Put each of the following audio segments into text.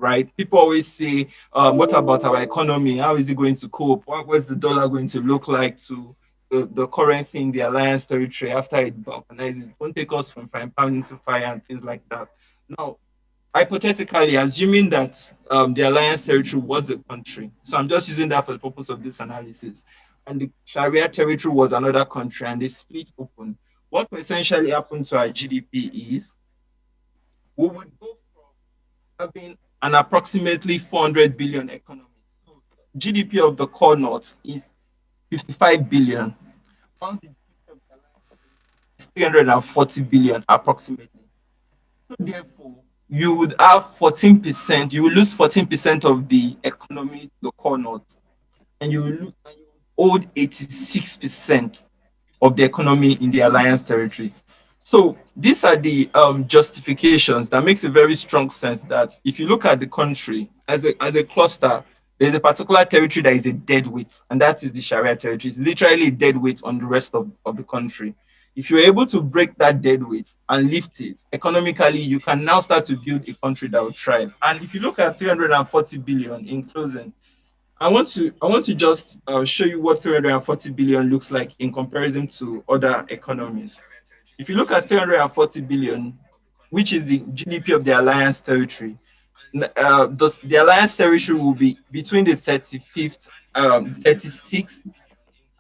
right? People always say, what about our economy? How is it going to cope? What's the dollar going to look like to the currency in the alliance territory after it balkanizes? Don't take us from frying pan into fire and things like that. Now, hypothetically, assuming that the alliance territory was a country, so I'm just using that for the purpose of this analysis, and the Sharia territory was another country, and they split open. What will essentially happen to our GDP is we would go from having an approximately 400 billion economy. So GDP of the core north is 55 billion. Once the GDP of the alliance is 340 billion approximately. So therefore, you would have 14%, you will lose 14% of the economy to the core north, and and you will hold 86% of the economy in the alliance territory. So these are the justifications that makes a very strong sense that if you look at the country as a cluster, there's a particular territory that is a dead weight, and that is the Sharia territory. It's literally a dead weight on the rest of the country. If you're able to break that dead weight and lift it economically, you can now start to build a country that will thrive. And if you look at 340 billion in closing, I want to just show you what 340 billion looks like in comparison to other economies. If you look at 340 billion, which is the GDP of the alliance territory, the alliance territory will be between the 35th, 36th,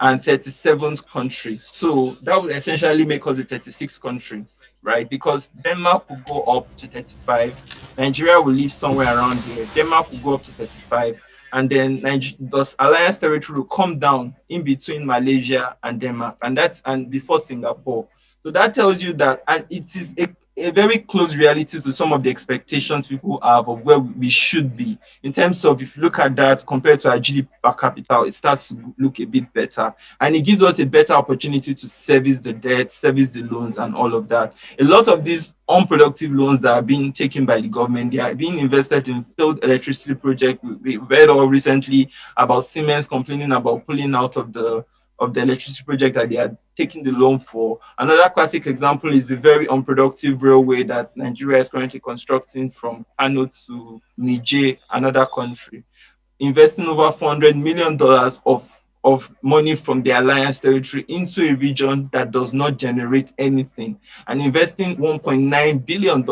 and 37th country. So that would essentially make us the 36th country, right? Because Denmark will go up to 35, Nigeria will live somewhere around here. Denmark will go up to 35, and then the alliance territory will come down in between Malaysia and Denmark, and before Singapore. So that tells you that, and it is a very close reality to some of the expectations people have of where we should be in terms of, if you look at that compared to our GDP per capita, it starts to look a bit better, and it gives us a better opportunity to service the debt, service the loans, and all of that. A lot of these unproductive loans that are being taken by the government, they are being invested in failed electricity projects. We read all recently about Siemens complaining about pulling out of the electricity project that they are taking the loan for. Another classic example is the very unproductive railway that Nigeria is currently constructing from Kano to Niger, another country, investing over $400 million of money from the alliance territory into a region that does not generate anything, and investing $1.9 billion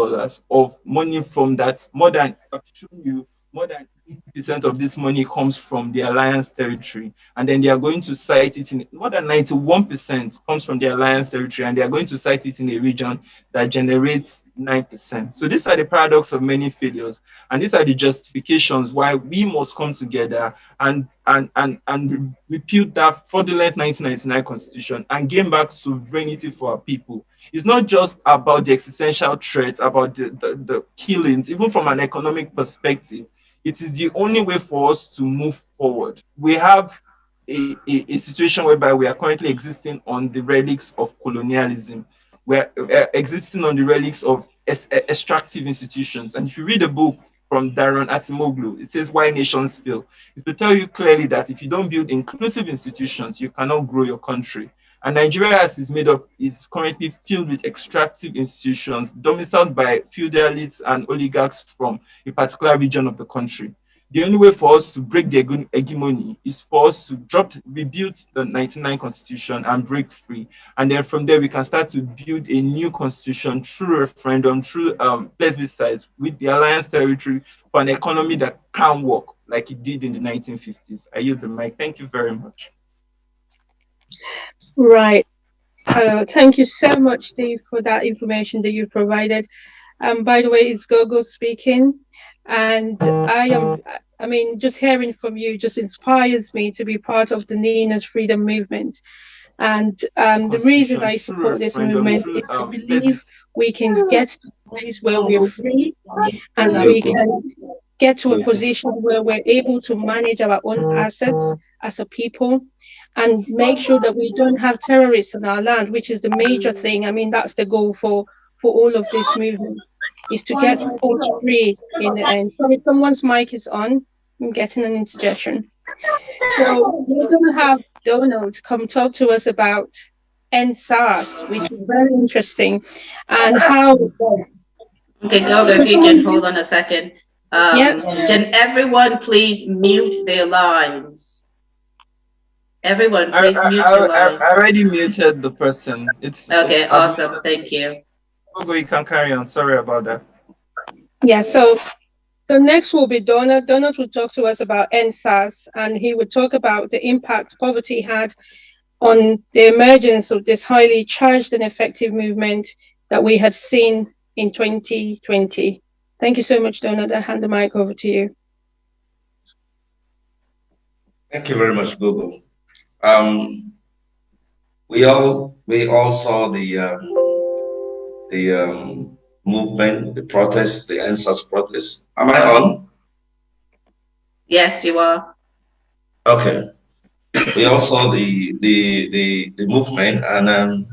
of money from that. I've shown you, more than 80% of this money comes from the alliance territory, and then they are going to cite it in more than 91% comes from the alliance territory, and they are going to cite it in a region that generates 9%. So these are the paradox of many failures, and these are the justifications why we must come together and repeal that fraudulent 1999 constitution and gain back sovereignty for our people. It's not just about the existential threats, about the killings, even from an economic perspective. It is the only way for us to move forward. We have a situation whereby we are currently existing on the relics of colonialism. We're existing on the relics of extractive institutions. And if you read a book from Daron Acemoglu, it says Why Nations Fail. It will tell you clearly that if you don't build inclusive institutions, you cannot grow your country. And Nigeria, as is made up, is currently filled with extractive institutions domiciled by feudalists and oligarchs from a particular region of the country. The only way for us to break the hegemony is for us to rebuild the 99 constitution and break free. And then from there, we can start to build a new constitution through referendum, through plebiscites with the alliance territory for an economy that can work like it did in the 1950s. I yield the mic. Thank you very much. Right. Thank you so much, Steve, for that information that you've provided. By the way, it's Gogo speaking. And I mean, just hearing from you just inspires me to be part of the Nina's freedom movement. And the reason I support this movement is I believe we can get to a place where we're free, and we can get to a position where we're able to manage our own assets as a people, and make sure that we don't have terrorists in our land, which is the major thing. I mean, that's the goal for all of this movement, is to get people free in the end. Sorry, someone's mic is on. I'm getting an interjection. So we're going to have Donald come talk to us about NSAS, which is very interesting, and how. Okay, Gogo, if you can hold on a second. Yep. Can everyone please mute their lines? Everyone, I, please mute your I lines. already muted the person. It's Okay, I've awesome. muted. Thank you. Go, you can carry on. Sorry about that. Yeah. So next will be Donald. Donald will talk to us about NSAS, and he would talk about the impact poverty had on the emergence of this highly charged and effective movement that we had seen in 2020. Thank you so much, Donald. I hand the mic over to you. Thank you very much, Google. Um, we all saw the movement, the protest, the NSAS protest. Am I on? Yes, you are. Okay. We all saw the movement, and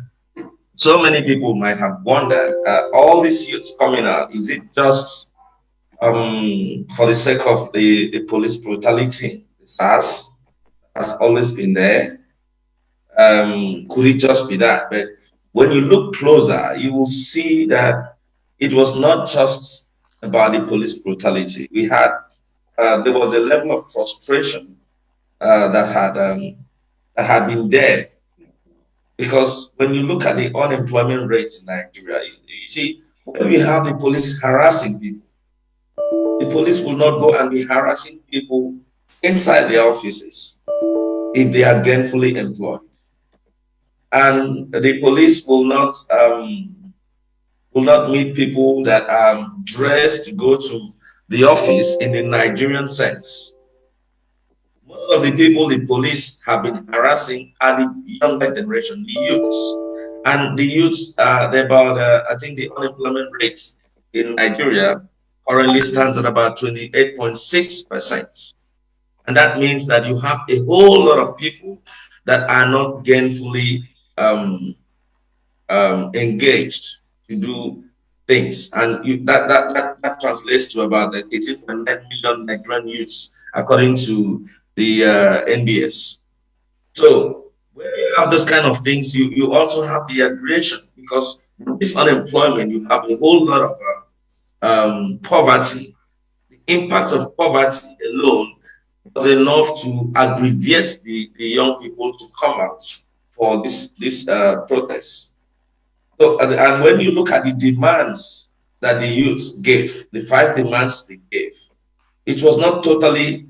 so many people might have wondered, all these youths coming out, is it just for the sake of the police brutality? The SARS has always been there. Could it just be that? But when you look closer, you will see that it was not just about the police brutality. There was a level of frustration that had been there, because when you look at the unemployment rate in Nigeria, you see, when we have the police harassing people, the police will not go and be harassing people inside their offices if they are gainfully employed, and the police will not meet people that are dressed to go to the office in the Nigerian sense. Most of the people the police have been harassing are the younger generation, the youths. And the youths, I think the unemployment rate in Nigeria currently stands at about 28.6%. And that means that you have a whole lot of people that are not gainfully engaged to do things. And that translates to about 18.9 million Nigerian youths, according to the NBS. So when you have those kind of things, you also have the aggregation, because this unemployment, you have a whole lot of poverty. The impact of poverty alone was enough to aggravate the young people to come out for this protest. So, and when you look at the demands that the youth gave, the 5 demands they gave, it was not totally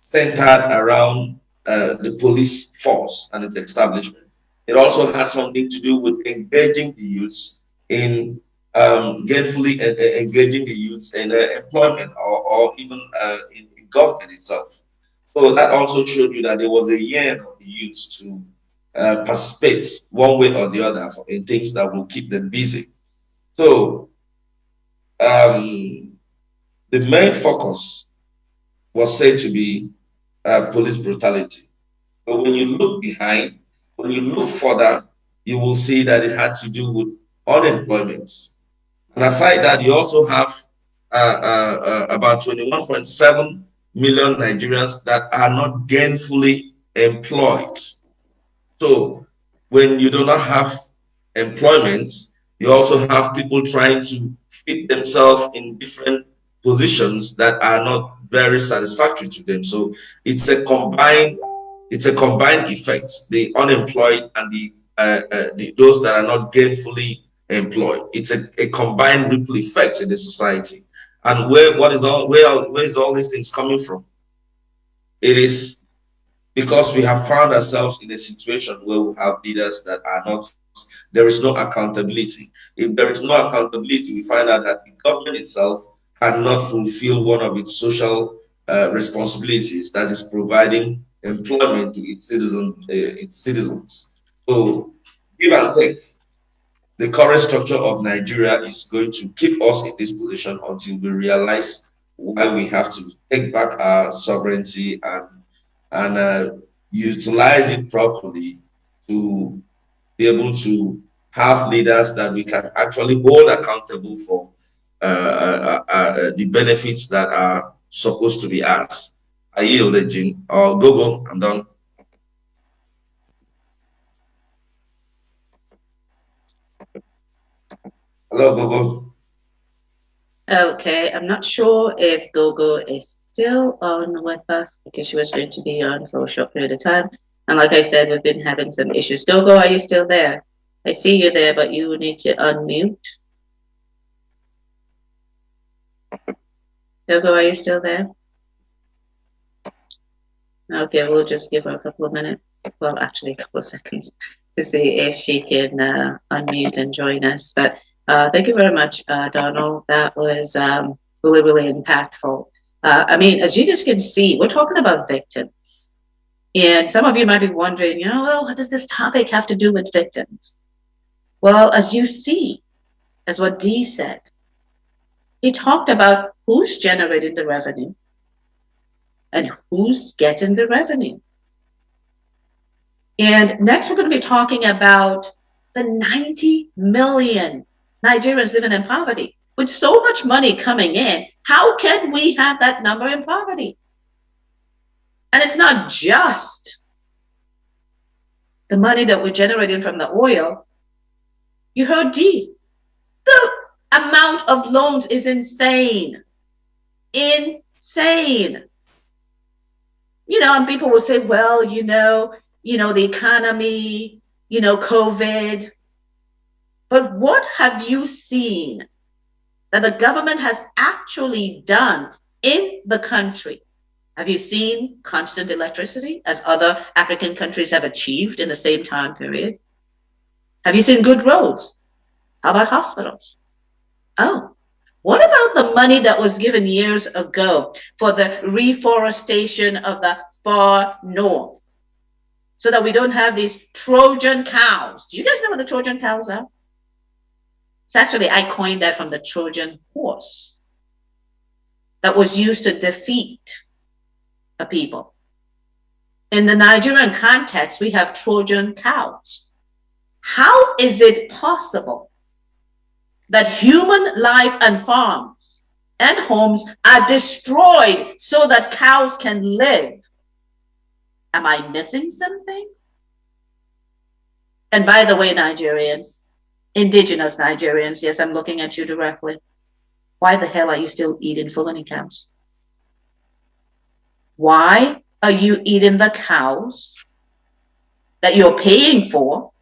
centered around the police force and its establishment. It also had something to do with engaging the youths in gainfully engaging the youths in employment, or even in government itself. So that also showed you that there was a yearn of the youths to participate one way or the other in things that will keep them busy. So um, the main focus was said to be police brutality. But when you look behind, when you look further, you will see that it had to do with unemployment. And aside that, you also have about 21.7 million Nigerians that are not gainfully employed. So when you do not have employment, you also have people trying to fit themselves in different positions that are not very satisfactory to them. So it's a combined effect, the unemployed and the those that are not gainfully employed. It's a combined ripple effect in the society. And where is all these things coming from? It is because we have found ourselves in a situation where we have leaders that are not, there is no accountability. If there is no accountability, we find out that the government itself cannot fulfill one of its social responsibilities, that is providing employment to its citizens. So give and take, the current structure of Nigeria is going to keep us in this position until we realize why we have to take back our sovereignty and utilize it properly to be able to have leaders that we can actually hold accountable for the benefits that are supposed to be ours. I yield it, Jean. Or Gogo, I'm done. Hello, Gogo. Okay, I'm not sure if Gogo is still on with us because she was going to be on for a short period of time. And like I said, we've been having some issues. Gogo, are you still there? I see you there, but you need to unmute. Gogo, are you still there? Okay, we'll just give her a couple of minutes. Well, actually, a couple of seconds to see if she can unmute and join us. But thank you very much, Donald. That was really, really impactful. I mean, as you guys can see, we're talking about victims. And some of you might be wondering, you know, well, what does this topic have to do with victims? Well, as you see, as what Dee said, he talked about who's generating the revenue and who's getting the revenue. And next, we're going to be talking about the 90 million Nigerians living in poverty. With so much money coming in, how can we have that number in poverty? And it's not just the money that we're generating from the oil. You heard Dee. The amount of loans is insane. Insane. You know, and people will say, well, you know, the economy, you know, COVID. But what have you seen that the government has actually done in the country? Have you seen constant electricity as other African countries have achieved in the same time period? Have you seen good roads? How about hospitals? Oh, what about the money that was given years ago for the reforestation of the far north so that we don't have these Trojan cows? Do you guys know what the Trojan cows are? It's actually, I coined that from the Trojan horse that was used to defeat a people. In the Nigerian context, we have Trojan cows. How is it possible that human life and farms and homes are destroyed so that cows can live? Am I missing something? And by the way, Nigerians, indigenous Nigerians, yes, I'm looking at you directly. Why the hell are you still eating Fulani cows? Why are you eating the cows that you're paying for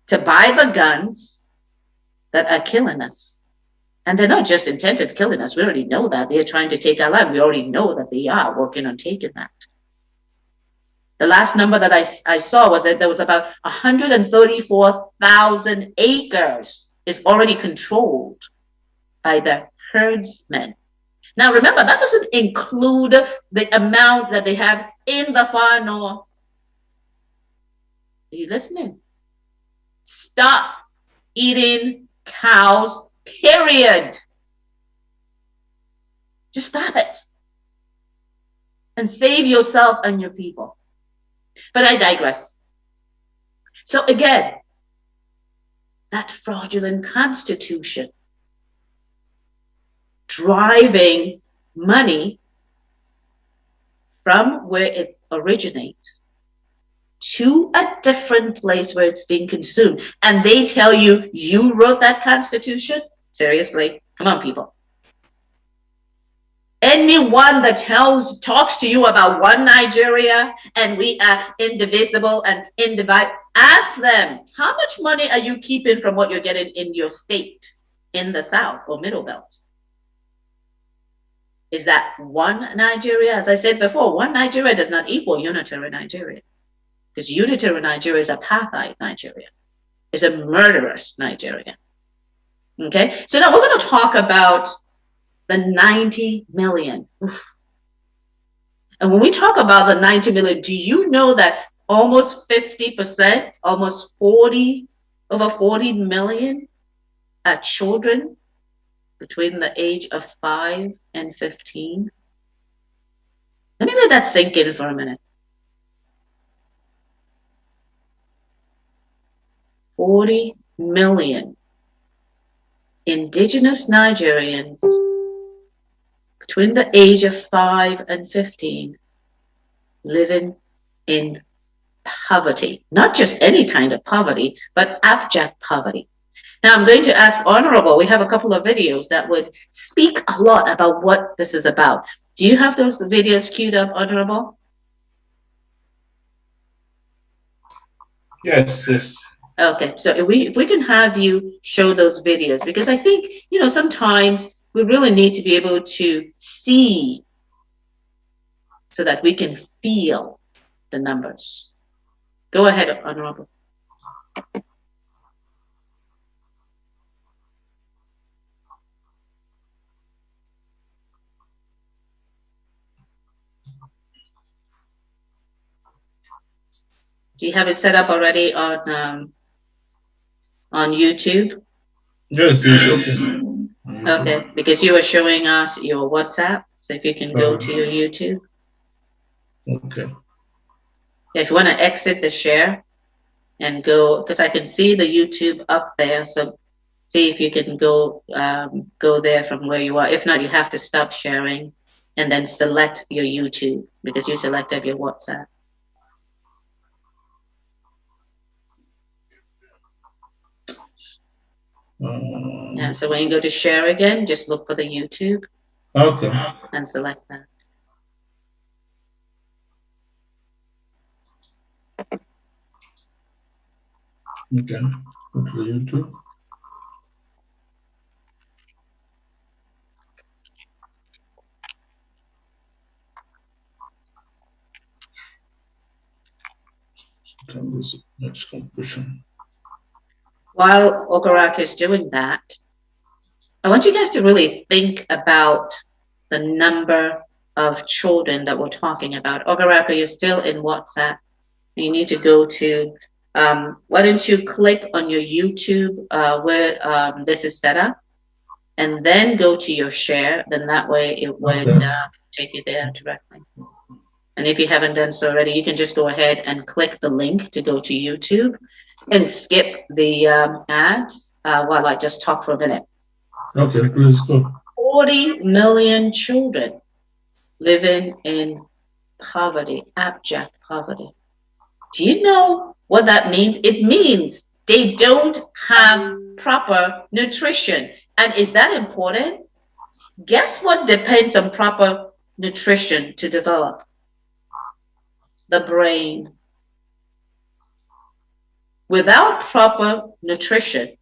to buy the guns that are killing us? And they're not just intended killing us. We already know that. They're trying to take our land. We already know that they are working on taking that. The last number that I saw was that there was about 134,000 acres is already controlled by the herdsmen. Now, remember, that doesn't include the amount that they have in the far north. Are you listening? Stop eating cows, period. Just stop it. And save yourself and your people. But I digress. So again, that fraudulent constitution driving money from where it originates to a different place where it's being consumed. And they tell you, you wrote that constitution? Seriously? Come on, people. Anyone that talks to you about one Nigeria and we are indivisible and indivisible, ask them, how much money are you keeping from what you're getting in your state in the South or Middle Belt? Is that one Nigeria? As I said before, one Nigeria does not equal unitary Nigeria, because unitary Nigeria is apartheid Nigeria. It's a murderous Nigeria. Okay, so now we're going to talk about the 90 million. Oof. And when we talk about the 90 million, do you know that almost 50%, almost over 40 million are children between the age of 5 and 15? Let me let that sink in for a minute. 40 million indigenous Nigerians between the age of 5 and 15 living in poverty. Not just any kind of poverty, but abject poverty. Now I'm going to ask Honorable, we have a couple of videos that would speak a lot about what this is about. Do you have those videos queued up, Honorable? Yes, yes. Okay, so if we can have you show those videos, because I think, sometimes we really need to be able to see so that we can feel the numbers. Go ahead, Honorable. Do you have it set up already on YouTube? Yes, yes, okay. Okay, because you were showing us your WhatsApp, so if you can go to your YouTube. Okay. If you want to exit the share and go, because I can see the YouTube up there, so see if you can go there from where you are. If not, you have to stop sharing and then select your YouTube because you selected your WhatsApp. Yeah, so when you go to share again, just look for the YouTube. Okay. And select that. Okay. Go to the YouTube. This next compression. While Ogarak is doing that, I want you guys to really think about the number of children that we're talking about. Ogarak, you're still in WhatsApp. You need to go to, why don't you click on your YouTube where this is set up, and then go to your share. Then that way it would take you there directly. And if you haven't done so already, you can just go ahead and click the link to go to YouTube and skip the ads while I just talk for a minute. Okay, please go. 40 million children living in poverty, abject poverty. Do you know what that means? It means they don't have proper nutrition. And is that important? Guess what depends on proper nutrition to develop? The brain. Without proper nutrition,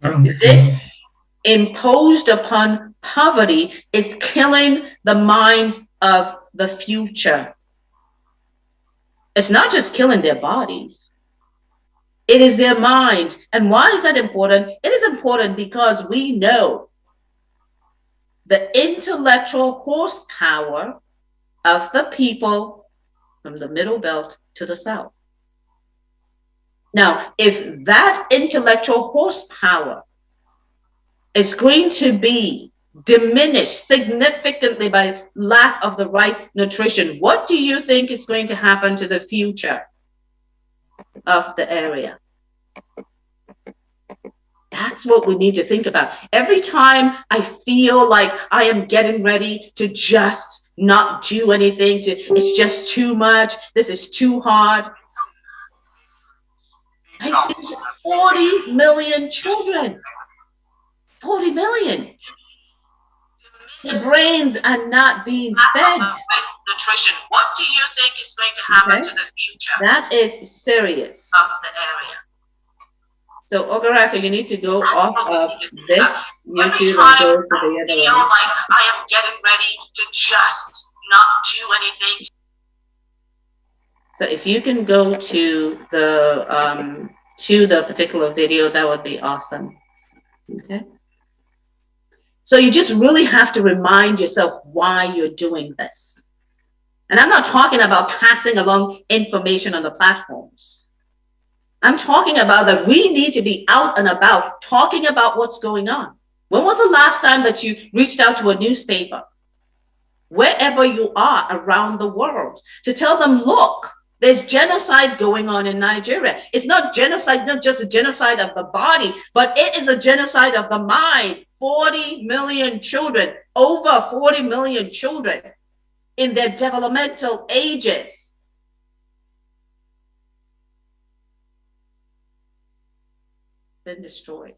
this imposed upon poverty is killing the minds of the future. It's not just killing their bodies. It is their minds. And why is that important? It is important because we know the intellectual horsepower of the people from the Middle Belt to the South. Now, if that intellectual horsepower is going to be diminished significantly by lack of the right nutrition, what do you think is going to happen to the future of the area? That's what we need to think about. Every time I feel like I am getting ready to just not do anything, it's just too much, this is too hard. It's 40 million children. 40 million. The brains are not being fed nutrition. What do you think is going to happen to the future? That is serious. Of the area. So Ogaraka, you need to go off of this YouTube and go to the other one. Like I am getting ready to just not do anything. So if you can go to the particular video, that would be awesome. Okay. So you just really have to remind yourself why you're doing this. And I'm not talking about passing along information on the platforms. I'm talking about that we need to be out and about talking about what's going on. When was the last time that you reached out to a newspaper, wherever you are around the world, to tell them, look, there's genocide going on in Nigeria. It's not genocide, not just a genocide of the body, but it is a genocide of the mind. 40 million children, over 40 million children in their developmental ages. been destroyed.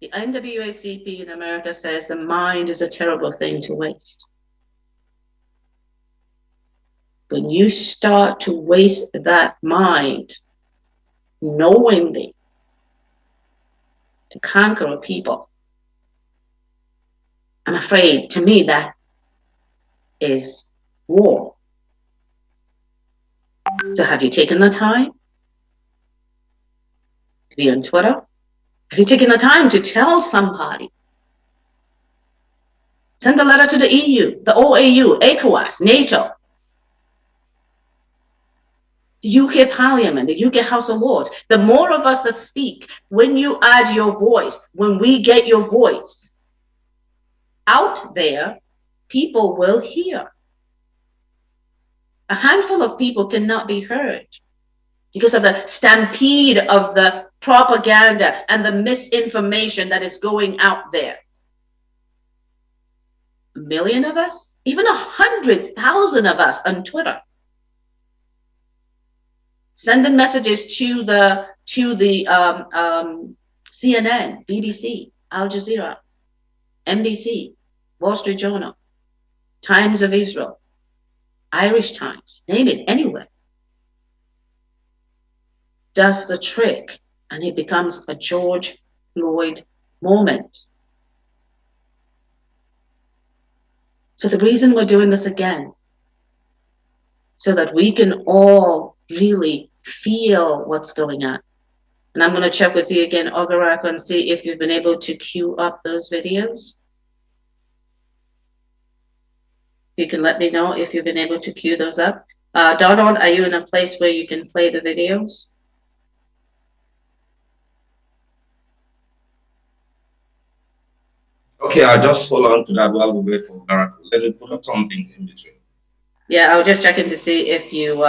The NAACP in America says the mind is a terrible thing to waste. When you start to waste that mind knowingly to conquer a people, I'm afraid, to me, that is war. So have you taken the time to be on Twitter? Have you taken the time to tell somebody? Send a letter to the EU, the OAU, ECOWAS, NATO, the UK Parliament, the UK House of Lords. The more of us that speak, when you add your voice, when we get your voice out there, people will hear. A handful of people cannot be heard because of the stampede of the propaganda and the misinformation that is going out there. 1 million of us, even 100,000 of us on Twitter, sending messages to the CNN, BBC, Al Jazeera, NBC, Wall Street Journal, Times of Israel, Irish Times, name it, anywhere, does the trick, and it becomes a George Floyd moment. So the reason we're doing this again, so that we can all really feel what's going on. And I'm going to check with you again, Ogarak, and see if you've been able to queue up those videos. You can let me know if you've been able to queue those up. Donald, are you in a place where you can play the videos? Okay, I'll just hold on to that while we wait for Ogarak. Let me put up something in between. Yeah, I was just checking to see if you're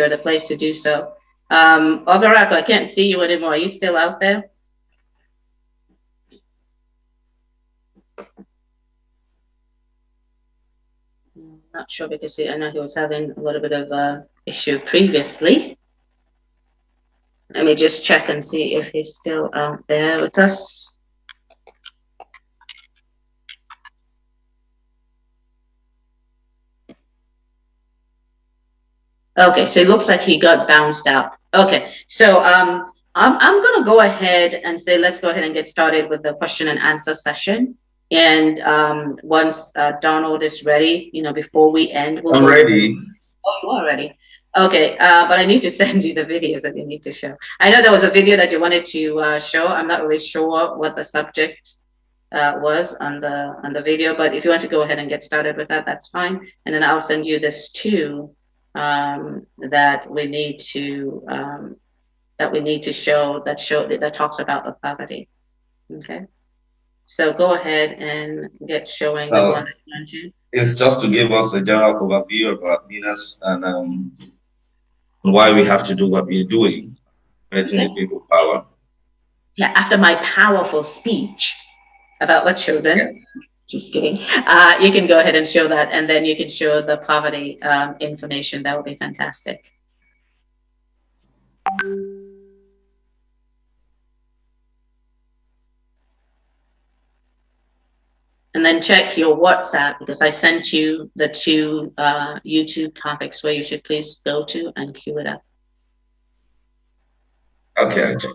at a place to do so. Ogarak, I can't see you anymore. Are you still out there? Not sure, because I know he was having a little bit of issue previously. Let me just check and see if he's still out there with us. Okay, so it looks like he got bounced out. Okay, so I'm going to go ahead and say, let's go ahead and get started with the question and answer session. And once Donald is ready, before we end, I'm ready. Oh, you are ready. Okay, but I need to send you the videos that you need to show. I know there was a video that you wanted to show. I'm not really sure what the subject was on the video, but if you want to go ahead and get started with that, that's fine. And then I'll send you this too. That we need to show that talks about the poverty. Okay, so go ahead and get showing the one that you want to. It's just to give us a general overview about Venus and why we have to do what we're doing, getting the people power. Yeah, after my powerful speech about the children. Yeah. Just kidding. You can go ahead and show that, and then you can show the poverty information. That would be fantastic. And then check your WhatsApp, because I sent you the 2 YouTube topics where you should please go to and queue it up. Okay, I check.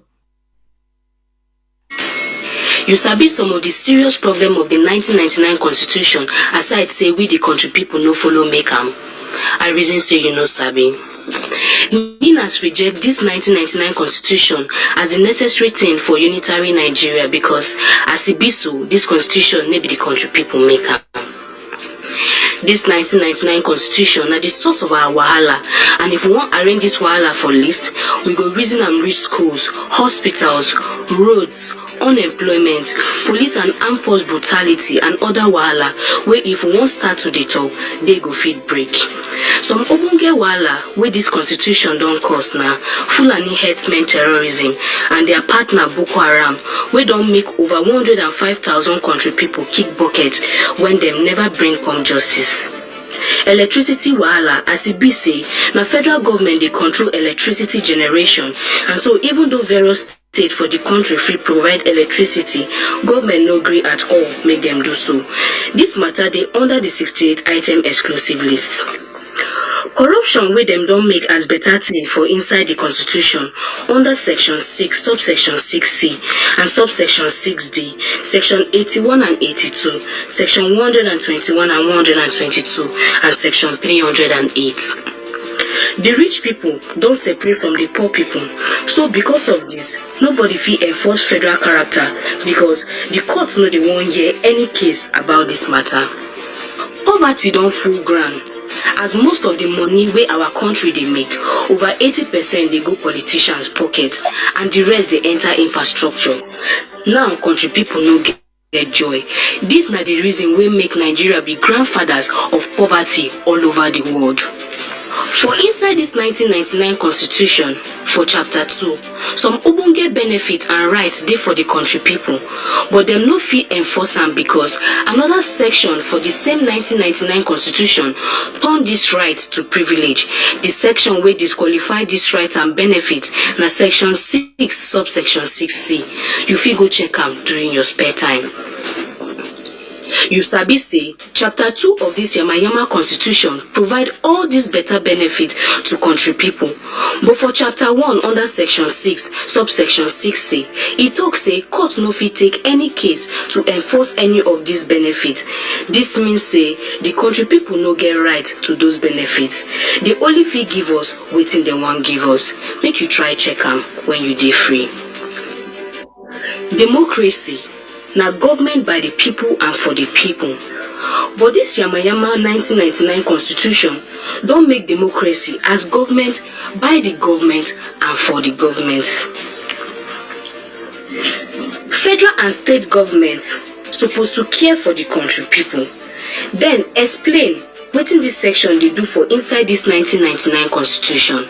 You sabi some of the serious problem of the 1999 Constitution, aside say we the country people no follow make am. I reason say you no sabi. Ninas reject this 1999 Constitution as a necessary thing for unitary Nigeria because as it be so, this Constitution may be the country people make am. This 1999 Constitution are the source of our wahala, and if we want arrange this wahala for list, we go reason and reach schools, hospitals, roads, unemployment, police and armed force brutality, and other wahala where if we won't start to dey talk, they go fit break. Some ogbonge wahala where this Constitution don't cause now, Fulani herdsmen terrorism and their partner Boko Haram, where don't make over 105,000 country people kick bucket when them never bring come justice. Electricity wahala, as it be say, na federal government they control electricity generation, and so even though various state for the country fit provide electricity, government no gree at all make them do so. This matter dey under the 68 item exclusive list. Corruption wey dem don make as better thing for inside the constitution under section 6 subsection 6c and subsection 6d, section 81 and 82, section 121 and 122 and section 308. The rich people don't separate from the poor people. So because of this, nobody fit enforce federal character because the court no dey wan hear any case about this matter. Poverty don full ground. As most of the money wey our country dey make, over 80% dey go politicians' pocket and the rest dey enter infrastructure. Now country people no get joy. This na the reason wey make Nigeria be grandfathers of poverty all over the world. For inside this 1999 constitution, for chapter 2, some ogbonge benefits and rights dey for the country people, but dem no fit enforce am because another section for the same 1999 constitution turn this right to privilege. The section wey disqualify this right and benefit na section 6 subsection 6c. You fit go check am during your spare time. You sabi say chapter 2 of this Yamayama constitution provide all these better benefit to country people. But for chapter 1 under section 6 subsection 6c, it talks say court no fit take any case to enforce any of these benefits. This means say the country people no get right to those benefits. They only fit give us wetin dem wan give us. Make you try check am when you dey free. Democracy na government by the people and for the people. But this Yamayama 1999 constitution don't make democracy as government by the government and for the government. Federal and state governments supposed to care for the country people. Then explain wetin this section they do for inside this 1999 constitution.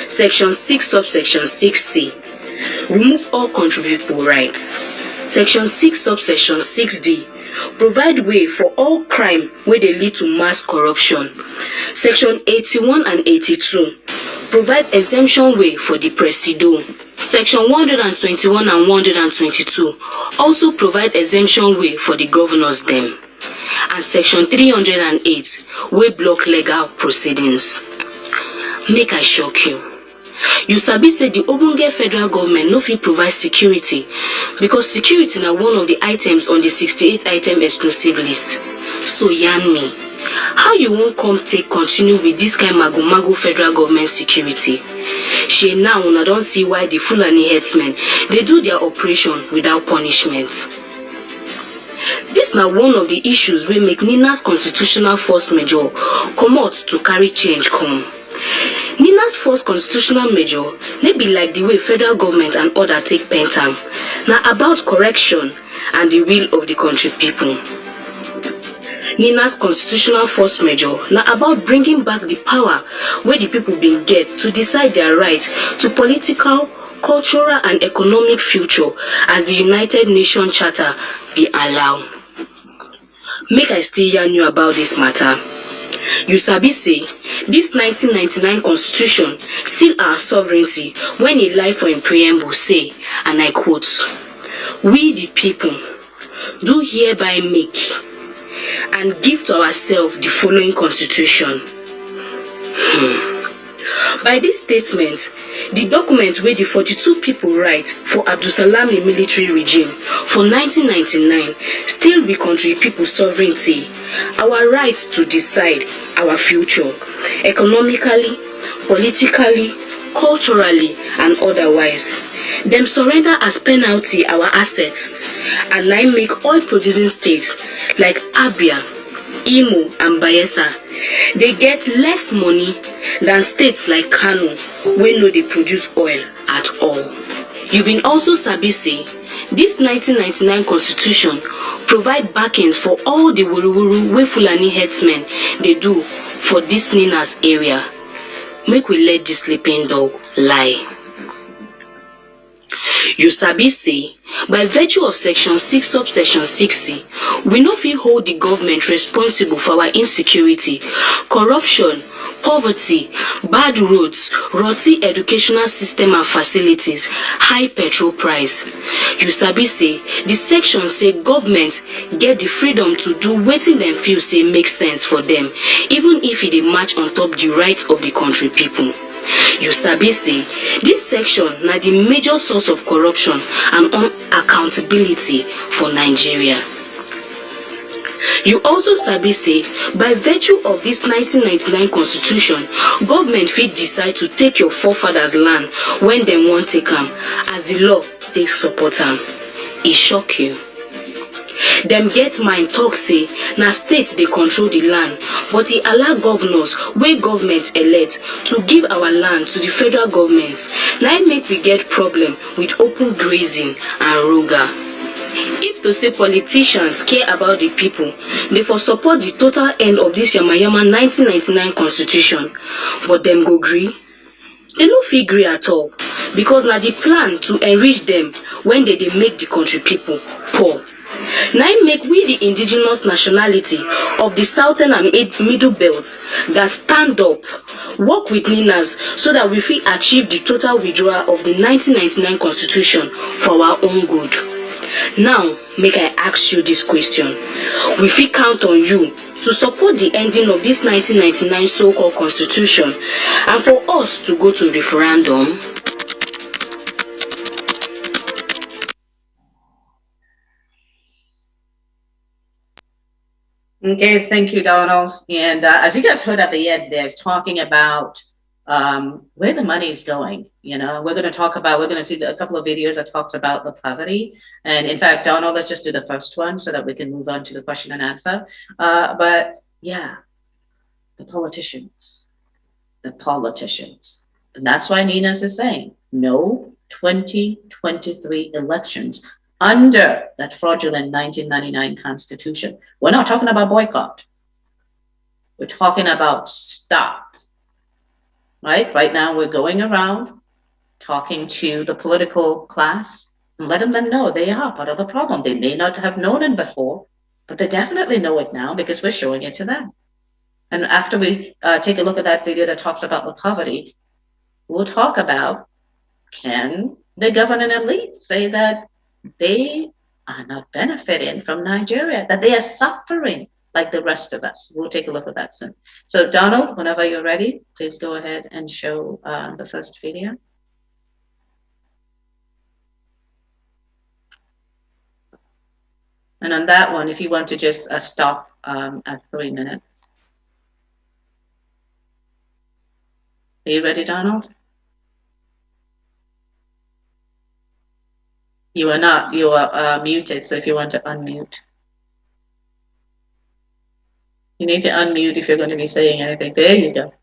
Section 6 subsection 6c, remove all country people rights. Section 6 subsection 6d, provide way for all crime where they lead to mass corruption. Section 81 and 82, provide exemption way for the presido. Section 121 and 122 also provide exemption way for the governors them. And section 308 way block legal proceedings. Make I shock you. You sabi say the ogbonge federal government no fit provide security because security na one of the items on the 68 item exclusive list. So yarn me, how you won't come take continue with this kind mago federal government security? She now una don't see why the Fulani headsmen they do their operation without punishment. This na one of the issues wey make Nina's constitutional force major come out to carry change come. Nina's first constitutional measure may be like the way federal government and other take pen time. Now about correction and the will of the country people. Nina's constitutional first measure now about bringing back the power where the people been get to decide their right to political, cultural and economic future as the United Nations Charter be allowed. Make I still yarn you about this matter. You sabi say this 1999 constitution still our sovereignty when it lie for in preamble say, and I quote, "We the people do hereby make and give to ourselves the following constitution." By this statement, the document where the 42 people write for Abdusalami military regime for 1999 still be country people sovereignty, our rights to decide our future, economically, politically, culturally, and otherwise. Them surrender as penalty our assets, and I make oil producing states like Abia, Imo, and Bayelsa. They get less money than states like Kano, where no they produce oil at all. You been also sabi say this 1999 constitution provide backings for all the wuruwuru wey Fulani headsmen they do for this Nina's area. Make we let this sleeping dog lie. You sabi say, by virtue of section 6 subsection 6c, we no fit hold the government responsible for our insecurity, corruption, poverty, bad roads, rotty educational system and facilities, high petrol price. You sabi say the section say government get the freedom to do wetin dem feel say make sense for them, even if e dey match on top the rights of the country people. You sabi say this section na the major source of corruption and unaccountability for Nigeria. You also sabi say by virtue of this 1999 constitution, government fit decide to take your forefathers' land when dem wan take am, as the law take support am. E shock you? Dem get mind talk say na state dey control the land, but e allow governors wey government elect to give our land to the federal government. Na im make we get problem with open grazing and ruga. If to say politicians care about the people, they for support the total end of this yamayama 1999 constitution, but them go gree? They no fit gree at all, because na the plan to enrich them when they make the country people poor. Now make we the indigenous nationality of the southern and middle belt that stand up, work with Ninas so that we fit achieve the total withdrawal of the 1999 constitution for our own good. Now, make I ask you this question. We fit count on you to support the ending of this 1999 so-called constitution and for us to go to referendum? Okay, thank you, Donald. And as you guys heard at the end, there's talking about where the money is going. You know, we're going to see a couple of videos that talks about the poverty. And in fact, Donald, let's just do the first one so that we can move on to the question and answer. But yeah, the politicians. And that's why Ninas is saying no 2023 elections under that fraudulent 1999 constitution. We're not talking about boycott. We're talking about stop. Right now we're going around talking to the political class and letting them know they are part of the problem. They may not have known it before, but they definitely know it now because we're showing it to them. And after we take a look at that video that talks about the poverty, we'll talk about, can the governing elite say that they are not benefiting from Nigeria, that they are suffering like the rest of us? We'll take a look at that soon. So Donald, whenever you're ready, please go ahead and show the first video. And on that one, if you want to just stop at 3 minutes. Are you ready, Donald? You are not, you are muted, so if you want to unmute. You need to unmute if you're going to be saying anything. There you go.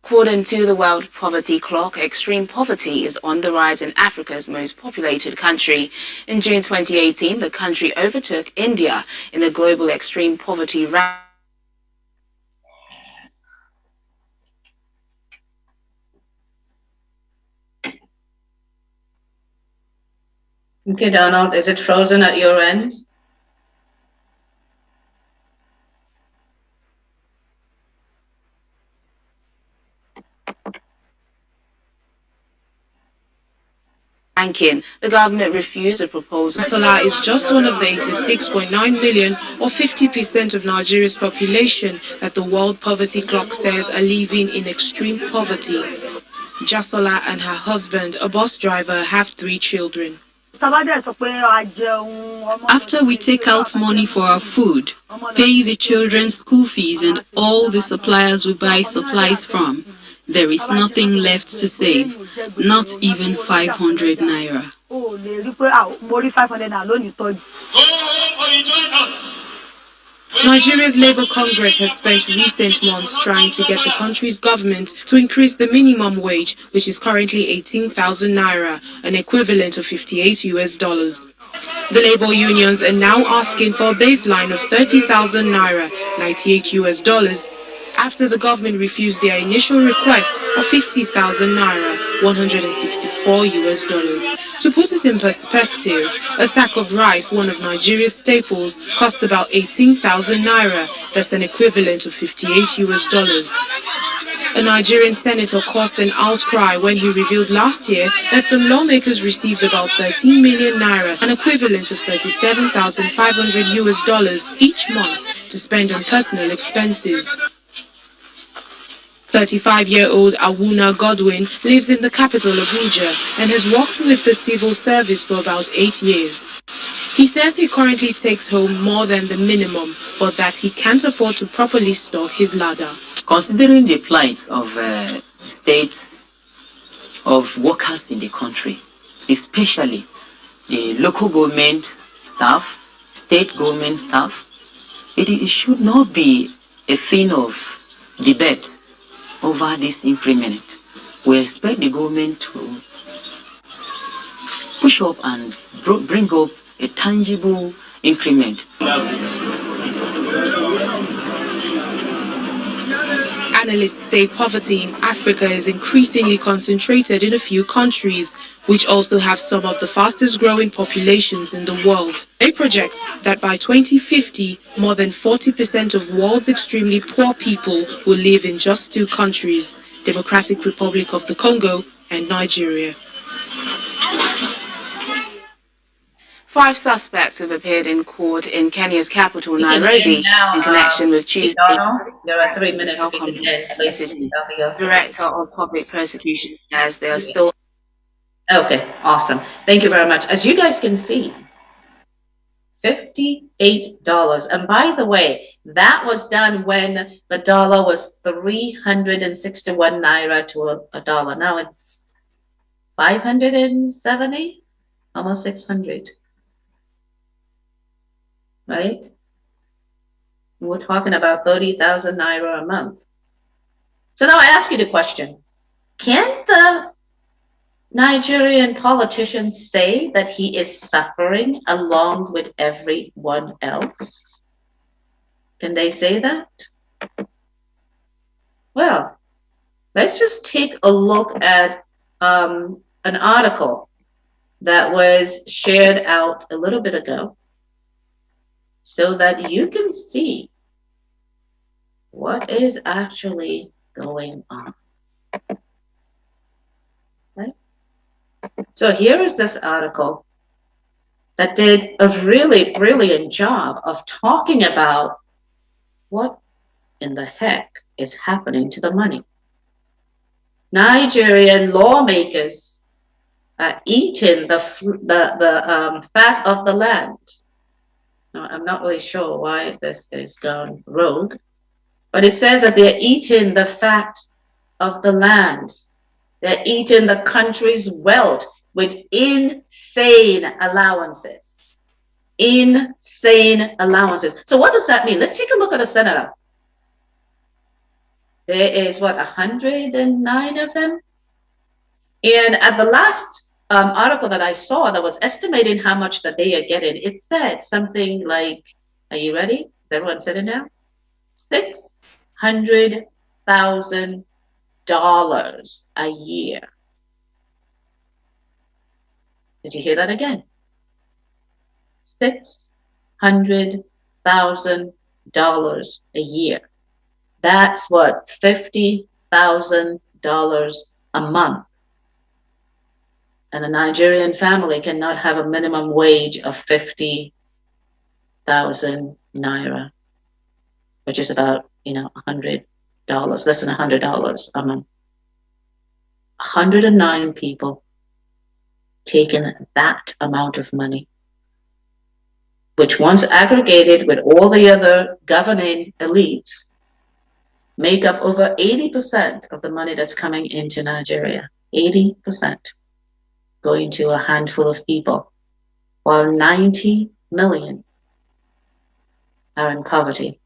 According to the World Poverty Clock, extreme poverty is on the rise in Africa's most populated country. In June 2018, the country overtook India in the global extreme poverty ranking. Okay, Donald, is it frozen at your end? The government refused a proposal. Salah is just one of the 86.9 million or 50% of Nigeria's population that the World Poverty Clock says are living in extreme poverty. Jasola and her husband, a bus driver, have 3 children. After we take out money for our food, pay the children's school fees and all the suppliers we buy supplies from, there is nothing left to save, not even 500 naira. Nigeria's Labour Congress has spent recent months trying to get the country's government to increase the minimum wage, which is currently 18,000 naira, an equivalent of $58 US. The labor unions are now asking for a baseline of 30,000 naira, $98 US, after the government refused their initial request of 50,000 naira, $164. To put it in perspective, a sack of rice, one of Nigeria's staples, cost about 18,000 naira. That's an equivalent of $58. A Nigerian senator caused an outcry when he revealed last year that some lawmakers received about 13 million naira, an equivalent of $37,500 each month, to spend on personal expenses. 35-year-old Awuna Godwin lives in the capital Abuja and has worked with the civil service for about 8 years. He says he currently takes home more than the minimum, but that he can't afford to properly stock his larder. Considering the plight of states, of workers in the country, especially the local government staff, state government staff, it should not be a thing of debate over this increment. We expect the government to push up and bring up a tangible increment. Analysts say poverty in Africa is increasingly concentrated in a few countries, which also have some of the fastest growing populations in the world. They project that by 2050, more than 40% of the world's extremely poor people will live in just two countries, Democratic Republic of the Congo and Nigeria. 5 suspects have appeared in court in Kenya's capital, Nairobi, in connection with Tuesday. There are 3 minutes if you can end, please. Director of Public Prosecution says they are still... Okay, awesome. Thank you very much. As you guys can see, $58. And by the way, that was done when the dollar was 361 naira to a dollar. Now it's 570, almost 600. Right? We're talking about 30,000 naira a month. So now I ask you the question, can the Nigerian politicians say that he is suffering along with everyone else? Can they say that? Well, let's just take a look at an article that was shared out a little bit ago, so that you can see what is actually going on. Right? So here is this article that did a really brilliant job of talking about what in the heck is happening to the money. Nigerian lawmakers are eating the fat of the land. I'm not really sure why this is gone rogue, but it says that they're eating the fat of the land. They're eating the country's wealth with insane allowances. Insane allowances. So what does that mean? Let's take a look at the senator. There is, what, 109 of them? And at the last article that I saw that was estimating how much that they are getting, it said something like, are you ready? Is everyone sitting down? $600,000 a year. Did you hear that again? $600,000 a year. That's what, $50,000 a month. And a Nigerian family cannot have a minimum wage of 50,000 naira, which is about, $100, less than $100 a month. 109 people taking that amount of money, which once aggregated with all the other governing elites, make up over 80% of the money that's coming into Nigeria. 80%. Going to a handful of people, while 90 million are in poverty.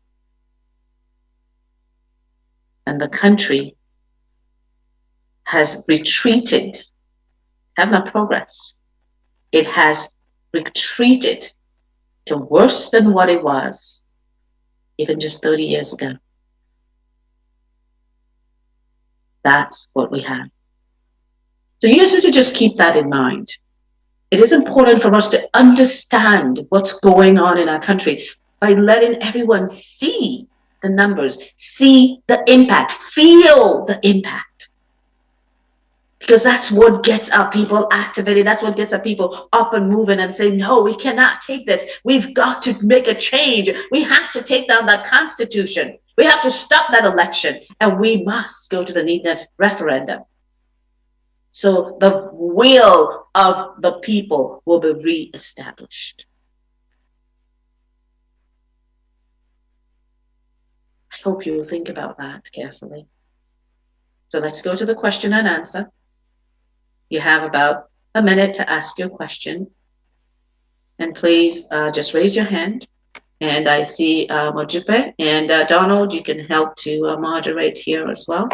And the country has retreated, have not progressed. It has retreated to worse than what it was even just 30 years ago. That's what we have. So you guys need to just keep that in mind. It is important for us to understand what's going on in our country by letting everyone see the numbers, see the impact, feel the impact. Because that's what gets our people activated. That's what gets our people up and moving and saying, no, we cannot take this. We've got to make a change. We have to take down that constitution. We have to stop that election. And we must go to the needness referendum. So the will of the people will be reestablished. I hope you will think about that carefully. So let's go to the question and answer. You have about a minute to ask your question. And please just raise your hand. And I see Mojupe and Donald, you can help to moderate here as well.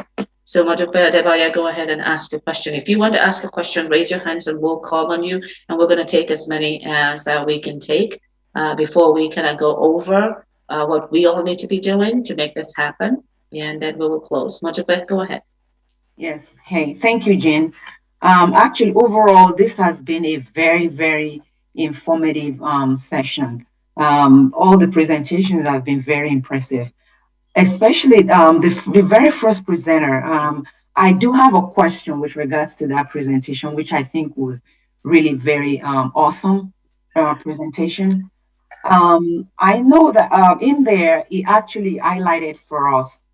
So Mojupe Adebaya, go ahead and ask a question. If you want to ask a question, raise your hands and we'll call on you. And we're going to take as many as we can take before we kind of go over what we all need to be doing to make this happen. And then we will close. Mojupe, go ahead. Yes. Hey, thank you, Jen. Actually, overall, this has been a very, very informative session. All the presentations have been very impressive, especially the very first presenter. I do have a question with regards to that presentation, which I think was really very awesome presentation. I know that in there, it actually highlighted for us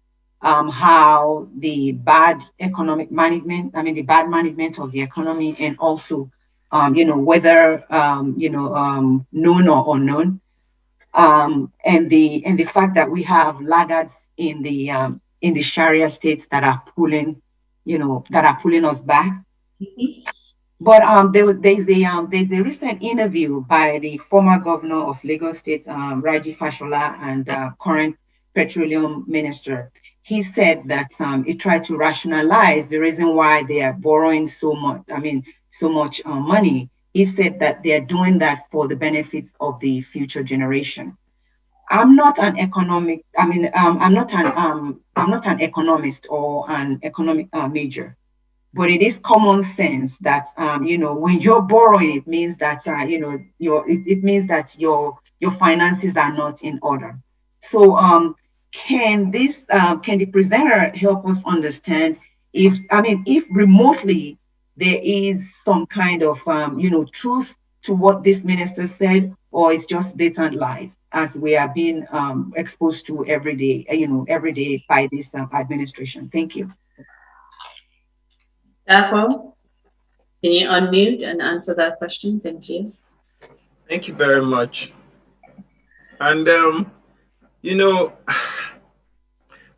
how the bad economic management, the bad management of the economy, and also, whether, known or unknown, and the fact that we have laggards in the Sharia states that are pulling us back. Mm-hmm. But there's a recent interview by the former governor of Lagos State, Raji Fashola, and current petroleum minister. He said that he tried to rationalize the reason why they are borrowing so much money. He said that they are doing that for the benefits of the future generation. I'm not an economic. I'm not an economist or an economic major, but it is common sense that when you're borrowing, it means that it means that your finances are not in order. So can the presenter help us understand if remotely there is some kind of truth to what this minister said, or it's just blatant lies as we are being exposed to every day by this administration? Thank you. Dapo, can you unmute and answer that question? Thank you. Thank you very much. And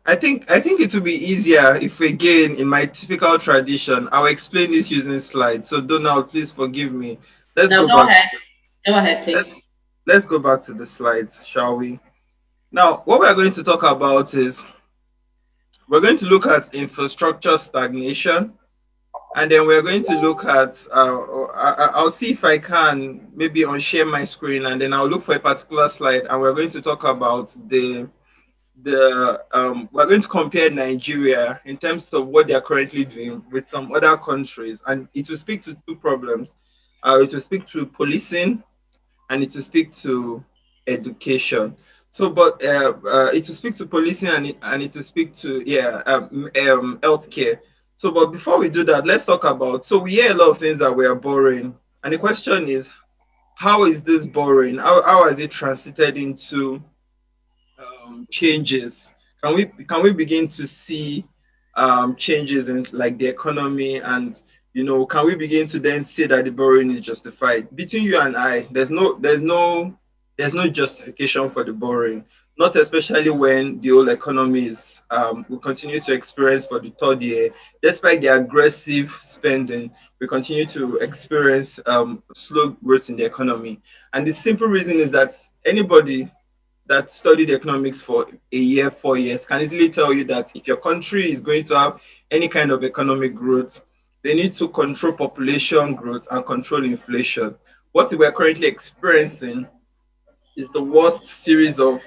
I think it would be easier if, again, in my typical tradition, I'll explain this using slides. So Donald, please forgive me. Let's go ahead. Go ahead, please. Let's go back to the slides, shall we? Now, what we're going to talk about is we're going to look at infrastructure stagnation, and then we're going to look at I'll see if I can maybe unshare my screen, and then I'll look for a particular slide, and we're going to talk about we're going to compare Nigeria in terms of what they're currently doing with some other countries, and it will speak to two problems. It will speak to policing, and it will speak to education. So, but it will speak to policing, and it will speak to healthcare. So, but before we do that, let's talk about. So we hear a lot of things that we are borrowing, and the question is, how is this borrowing? How has it transited into changes? Can we begin to see changes in like the economy, and can we begin to then say that the borrowing is justified? Between you and I, there's no justification for the borrowing, not especially when the whole economy is we continue to experience for the third year, despite the aggressive spending, we continue to experience slow growth in the economy. And the simple reason is that anybody that studied economics for a year, 4 years, can easily tell you that if your country is going to have any kind of economic growth, they need to control population growth and control inflation. What we're currently experiencing is the worst series of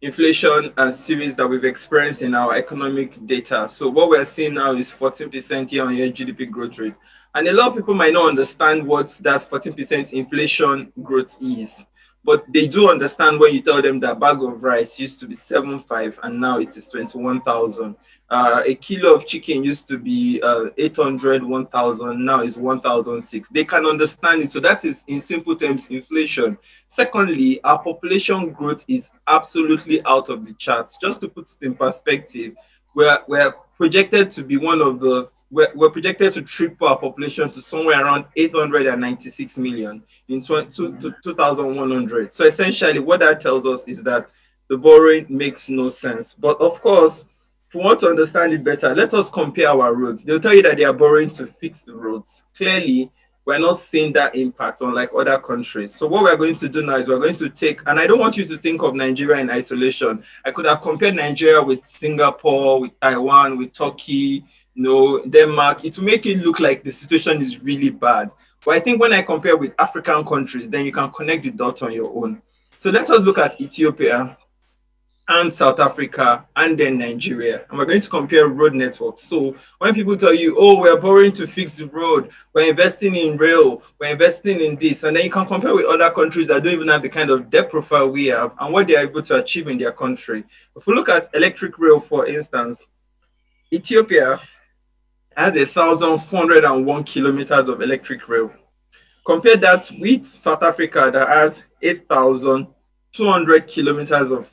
inflation and series that we've experienced in our economic data. So what we're seeing now is 14% year-on-year GDP growth rate. And a lot of people might not understand what that 14% inflation growth is. But they do understand when you tell them that a bag of rice used to be 7.5 and now it is 21,000. A kilo of chicken used to be 800, 1,000, now is 1,006. They can understand it. So that is, in simple terms, inflation. Secondly, our population growth is absolutely out of the charts. Just to put it in perspective, we're projected to be we're projected to triple our population to somewhere around 896 million in 2100. So essentially what that tells us is that the borrowing makes no sense. But of course, if we want to understand it better, let us compare our roads. They'll tell you that they are borrowing to fix the roads. Clearly, we're not seeing that impact unlike other countries. So what we're going to do now is we're going to take, and I don't want you to think of Nigeria in isolation. I could have compared Nigeria with Singapore, with Taiwan, with Turkey, Denmark. It will make it look like the situation is really bad. But I think when I compare with African countries, then you can connect the dots on your own. So let us look at Ethiopia and South Africa and then Nigeria. And we're going to compare road networks. So when people tell you, oh, we're borrowing to fix the road, we're investing in rail, we're investing in this, and then you can compare with other countries that don't even have the kind of debt profile we have and what they're able to achieve in their country. If we look at electric rail, for instance, Ethiopia has 1,401 kilometers of electric rail. Compare that with South Africa that has 8,200 kilometers of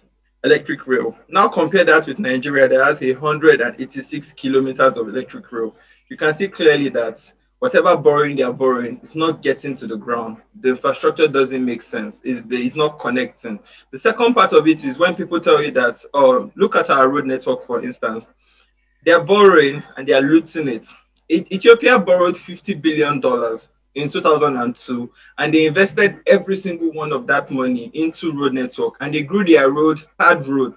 electric rail. Now compare that with Nigeria that has 186 kilometers of electric rail. You can see clearly that whatever borrowing they are borrowing is not getting to the ground. The infrastructure doesn't make sense. It's not connecting. The second part of it is when people tell you that, look at our road network, for instance, they're borrowing and they're looting it. Ethiopia borrowed $50 billion in 2002, and they invested every single one of that money into road network, and they grew their third road.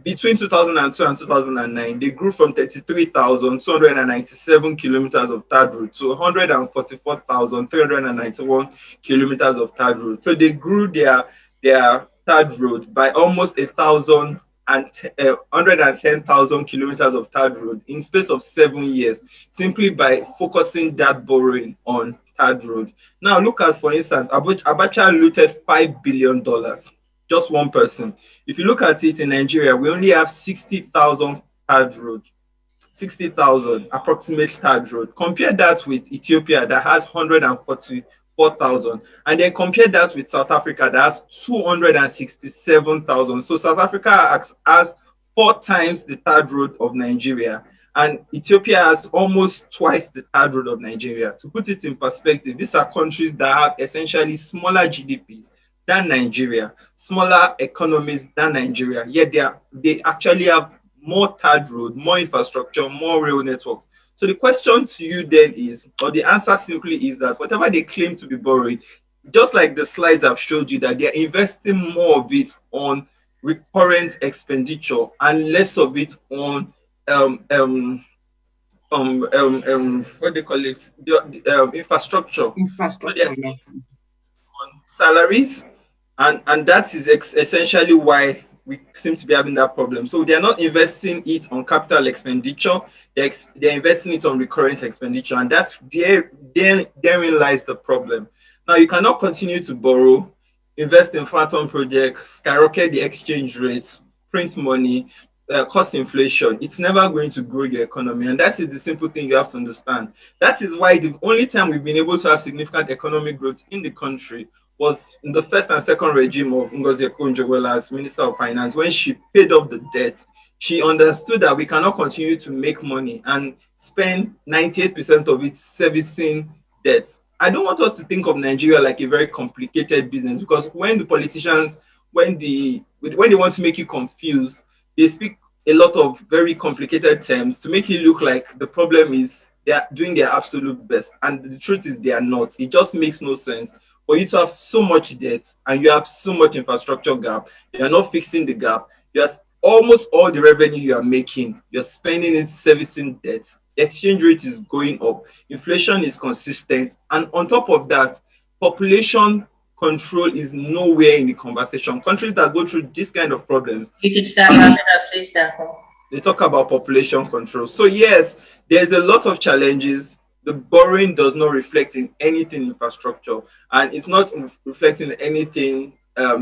Between 2002 and 2009, they grew from 33,297 kilometers of third road to 144,391 kilometers of third road. So they grew their third road by almost 110,000 kilometers of third road in space of 7 years, simply by focusing that borrowing on third road. Now look at, for instance, Abacha looted $5 billion, just one person. If you look at it in Nigeria, we only have 60,000 third road, 60,000 approximate third road. Compare that with Ethiopia that has 144,000, and then compare that with South Africa that has 267,000. So South Africa has 4 times the third road of Nigeria, and Ethiopia has almost twice the third road of Nigeria. To put it in perspective, these are countries that have essentially smaller GDPs than Nigeria, smaller economies than Nigeria, yet they actually have more third road, more infrastructure, more rail networks. So the question to you then is, or the answer simply is that whatever they claim to be borrowing, just like the slides I've showed you, that they're investing more of it on recurrent expenditure and less of it on what they call it, infrastructure. Infrastructure, So on salaries, and that is essentially why we seem to be having that problem. So they're not investing it on capital expenditure, they're investing it on recurrent expenditure, and that's therein lies the problem. Now you cannot continue to borrow, invest in phantom projects, skyrocket the exchange rate, print money, cost inflation. It's never going to grow your economy, and that is the simple thing you have to understand. That is why the only time we've been able to have significant economic growth in the country was in the first and second regime of Ngozi Okonjo-Iweala as Minister of Finance. When she paid off the debt, she understood that we cannot continue to make money and spend 98% of it servicing debt. I don't want us to think of Nigeria like a very complicated business, because when the politicians, when they want to make you confused, they speak a lot of very complicated terms to make it look like the problem is they are doing their absolute best. And the truth is they are not. It just makes no sense for you to have so much debt and you have so much infrastructure gap. You are not fixing the gap. You are almost all the revenue you are making, you're spending it servicing debt. The exchange rate is going up. Inflation is consistent. And on top of that, population control is nowhere in the conversation. Countries that go through this kind of problems, You can start wrapping up, please, Dapo. they talk about population control. So yes, there's a lot of challenges. The borrowing does not reflect in anything infrastructure, and it's not reflecting anything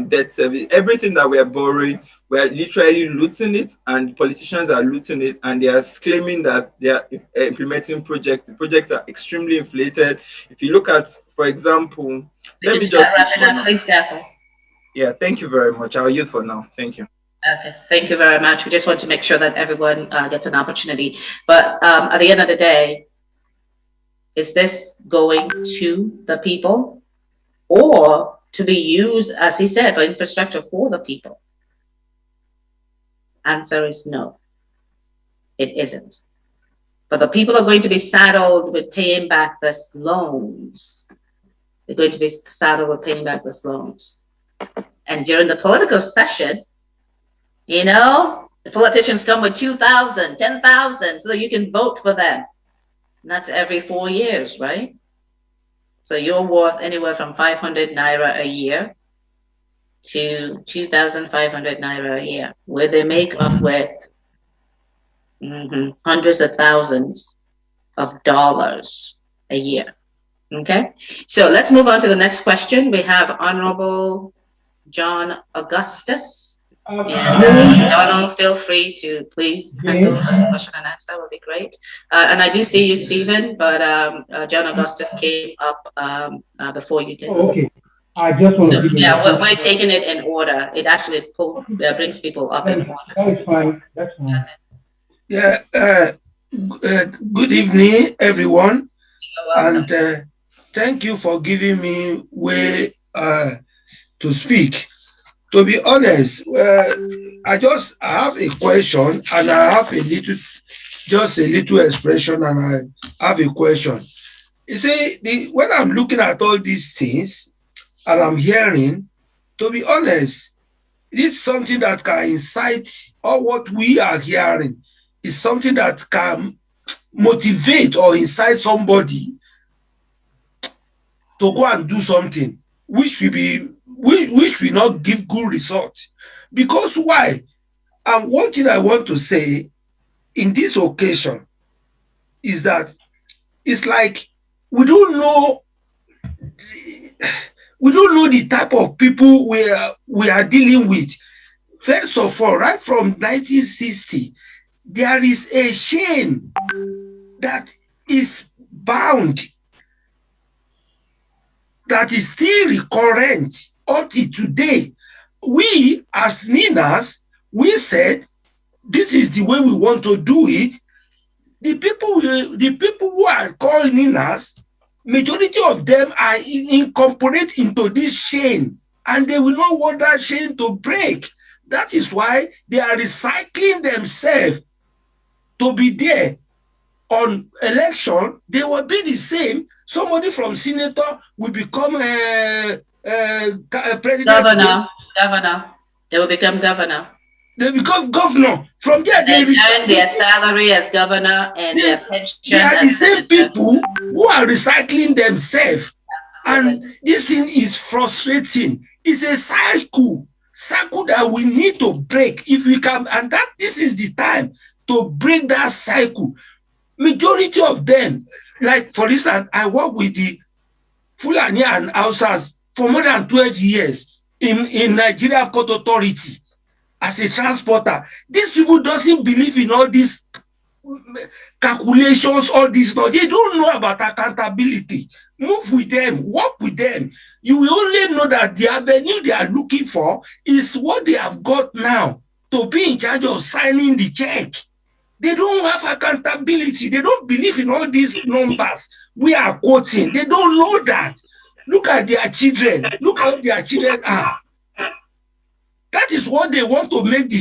debt service. Everything that we are borrowing, we are literally looting it, and politicians are looting it, and they are claiming that they are implementing projects. The projects are extremely inflated. If you look at, for example, let me just wrapping up, please, Dapo. Yeah, thank you very much. I'll yield for now. Thank you. Okay, thank you very much. We just want to make sure that everyone gets an opportunity. But at the end of the day, is this going to the people or to be used, as he said, for infrastructure for the people? Answer is no, it isn't. But the people are going to be saddled with paying back these loans. They're going to be saddled with paying back these loans. And during the political session, you know, the politicians come with 2,000, 10,000, so you can vote for them. And that's every 4 years, right? So you're worth anywhere from 500 naira a year to 2,500 naira a year, where they make off with hundreds of thousands of dollars a year. Okay, so let's move on to the next question. We have Honorable John Augustus. And Donald, feel free to please handle the question and answer. That would be great. And I do see you, Stephen, but John Augustus came up before you did. Okay. I just want to we're taking it in order. It actually brings people up in order. That's fine. That's fine. Yeah. Good evening, everyone, and thank you for giving me way to speak. To be honest, I have a question and I have just a little expression, and I have a question. You see, when I'm looking at all these things and I'm hearing, to be honest, this is something that can incite, or what we are hearing is something that can motivate or incite somebody to go and do something, which will not give good results. Because why? And one thing I want to say in this occasion is that it's like we don't know the type of people we are dealing with. First of all, right from 1960, there is a chain that is bound, that is still recurrent until today. We as Ninas, we said this is the way we want to do it. The people who are called Ninas, majority of them are incorporated into this chain, and they will not want that chain to break. That is why they are recycling themselves to be there. On election, they will be the same. Somebody from senator will become a president. Governor. They will become governor. They become governor. From there, they earn their salary as governor and their pension. They are the same people who are recycling themselves. And this thing is frustrating. It's a cycle that we need to break. If we can, and that this is the time to break that cycle. Majority of them, like for instance, I work with the Fulani and Hausas for more than 12 years in Nigeria Port Authority as a transporter. These people doesn't believe in all these calculations, all this. No, they don't know about accountability. Move with them, work with them. You will only know that the avenue they are looking for is what they have got now, to be in charge of signing the check. They don't have accountability. They don't believe in all these numbers we are quoting. They don't know that. Look at their children. Look how their children are. That is what they want to make the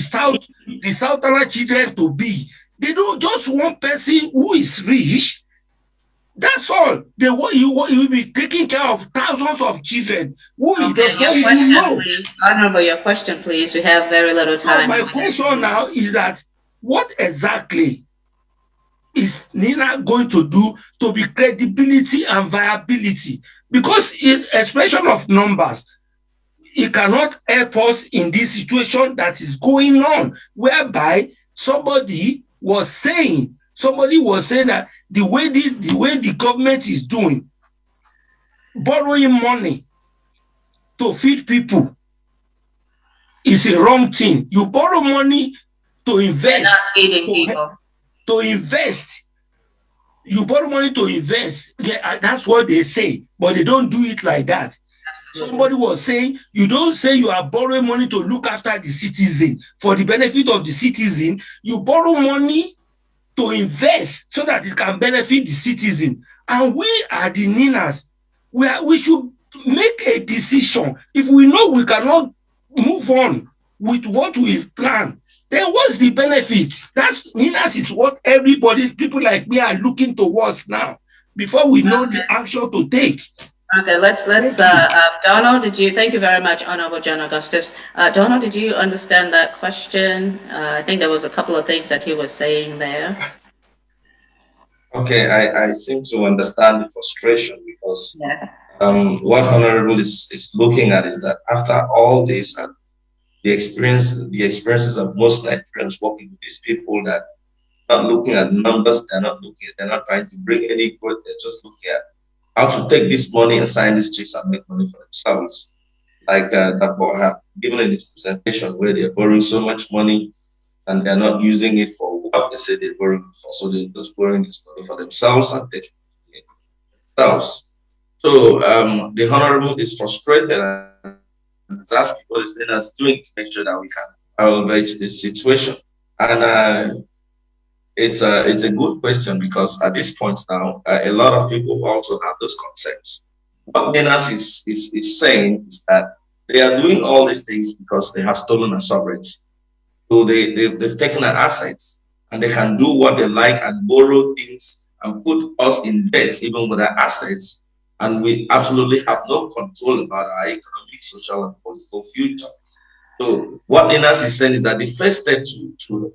Southerner children to be. They don't just want person who is rich. That's all. They want you will be taking care of thousands of children whom he does not even know. Honorable, your question, please. We have very little time. So my question now is that what exactly is Nina going to do to be credibility and viability? because it's expression of numbers. It cannot help us in this situation that is going on, whereby somebody was saying that the way the government is doing, borrowing money to feed people is a wrong thing. You borrow money to invest. Not feeding people. To invest. You borrow money to invest. Yeah, that's what they say, but they don't do it like that. Absolutely. Somebody was saying, you don't say you are borrowing money to look after the citizen, for the benefit of the citizen. You borrow money to invest so that it can benefit the citizen. And we are the Ninas. We should make a decision. If we know we cannot move on with what we've planned, then what's the benefit? That's Ninas is what everybody, people like me, are looking towards now, before we know the action to take. Okay, let's Donald, thank you very much, Honorable John Augustus. Donald, did you understand that question? I think there was a couple of things that he was saying there. Okay, I seem to understand the frustration, because what Honorable is looking at is that after all this and the experiences of most Nigerians working with these people that are not looking at numbers, they're not trying to bring any growth, they're just looking at how to take this money and sign these checks and make money for themselves. Like that boy have given in his presentation, where they're borrowing so much money and they're not using it for what they say they're borrowing for. So they're just borrowing this money for themselves and themselves. So the Honorable is frustrated and is asking what is Ninas doing to make sure that we can salvage this situation. And it's a good question, because at this point now, a lot of people also have those concerns. What Ninas is saying is that they are doing all these things because they have stolen our sovereignty. So they've taken our assets, and they can do what they like and borrow things and put us in debt even with our assets. And we absolutely have no control about our economic, social, and political future. So what Ninas is saying is that the first step to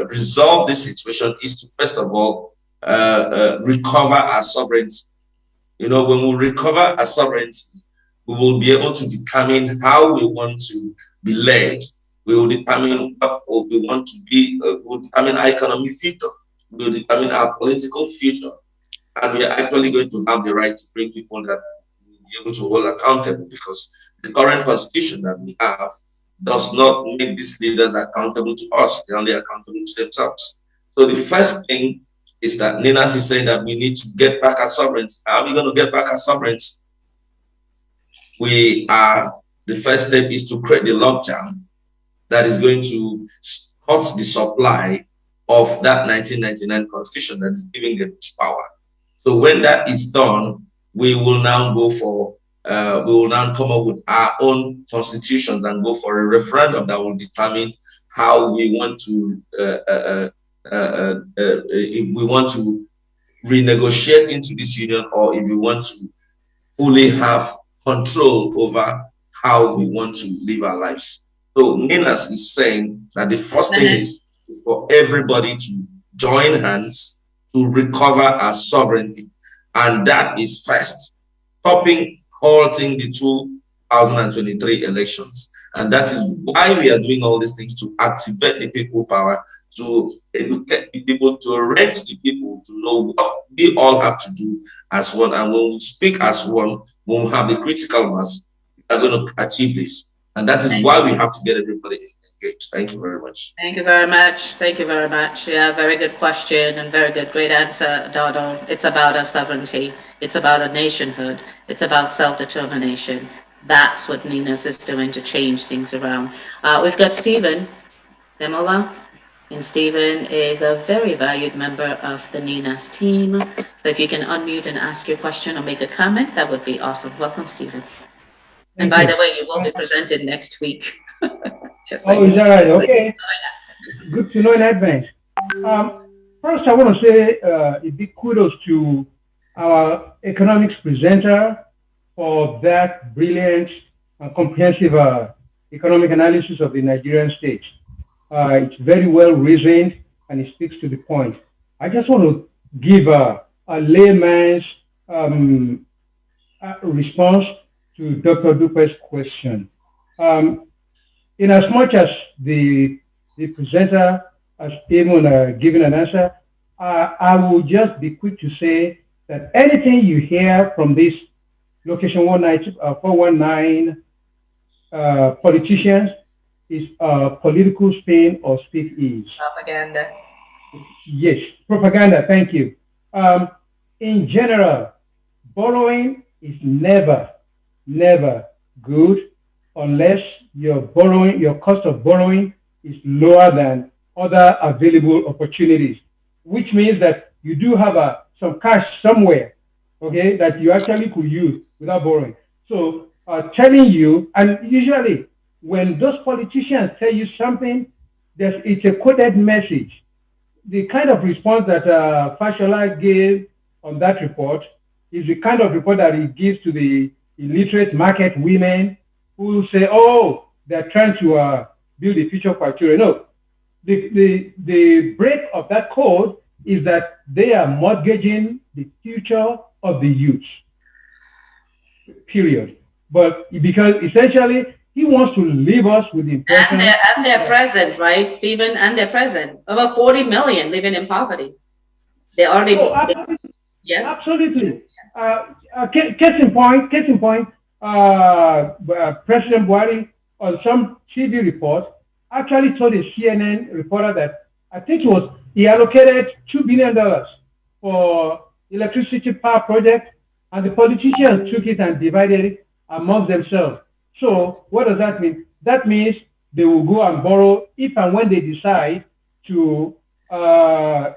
resolve this situation is to, first of all, recover our sovereignty. You know, when we recover our sovereignty, we will be able to determine how we want to be led. We will determine what we want to be. We will determine our economic future. We will determine our political future. And we are actually going to have the right to bring people that we will be able to hold accountable, because the current constitution that we have does not make these leaders accountable to us. They're only accountable to themselves. So the first thing is that Ninas is saying that we need to get back our sovereignty. How are we going to get back our sovereignty? The first step is to create the logjam that is going to cut the supply of that 1999 constitution that is giving them power. So when that is done, we will now go for we will now come up with our own constitutions and go for a referendum that will determine how we want to, if we want to renegotiate into this union, or if we want to fully have control over how we want to live our lives. So Ninas is saying that the first thing is for everybody to join hands to recover our sovereignty. And that is first, halting the 2023 elections. And that is why we are doing all these things, to activate the people power, to educate the people, to arrange the people to know what we all have to do as one. And when we speak as one, when we have the critical mass, we are going to achieve this. And that is why we have to get everybody engaged. Thank you very much. Thank you very much. Thank you very much. Yeah, very good question and very good, great answer, Dodo. It's about our sovereignty. It's about a nationhood. It's about self-determination. That's what Ninas is doing to change things around. We've got Stephen Demola, and Stephen is a very valued member of the Ninas team. So if you can unmute and ask your question or make a comment, that would be awesome. Welcome, Stephen. And by the way, you will be presented next week. Is that right? Okay. Good to know in advance. First, I want to say a big kudos to our economics presenter for that brilliant and comprehensive economic analysis of the Nigerian state. It's very well reasoned and it speaks to the point. I just want to give a layman's response to Dr. Dupe's question. In as much as the presenter has even given an answer, I will just be quick to say that anything you hear from this location 419 politicians is political spin or speak ease. Propaganda. Yes, propaganda. Thank you. In general, borrowing is never good unless your cost of borrowing is lower than other available opportunities, which means that you do have some cash somewhere, okay, that you actually could use without borrowing. So telling you, and usually when those politicians tell you something, it's a coded message. The kind of response that Fashola gave on that report is the kind of report that he gives to the illiterate market women who say, oh, they're trying to build a future for children. No, the break of that code is that they are mortgaging the future of the youth, period. But because essentially he wants to leave us with the impression. And they're present, right, Stephen? And they're present. Over 40 million living in poverty. They already. Oh, absolutely. Yeah. Absolutely. Case in point, President Buhari on some TV report actually told a CNN reporter that I think he allocated $2 billion for electricity power project, and the politicians took it and divided it among themselves. So what does that mean? That means they will go and borrow if and when they decide to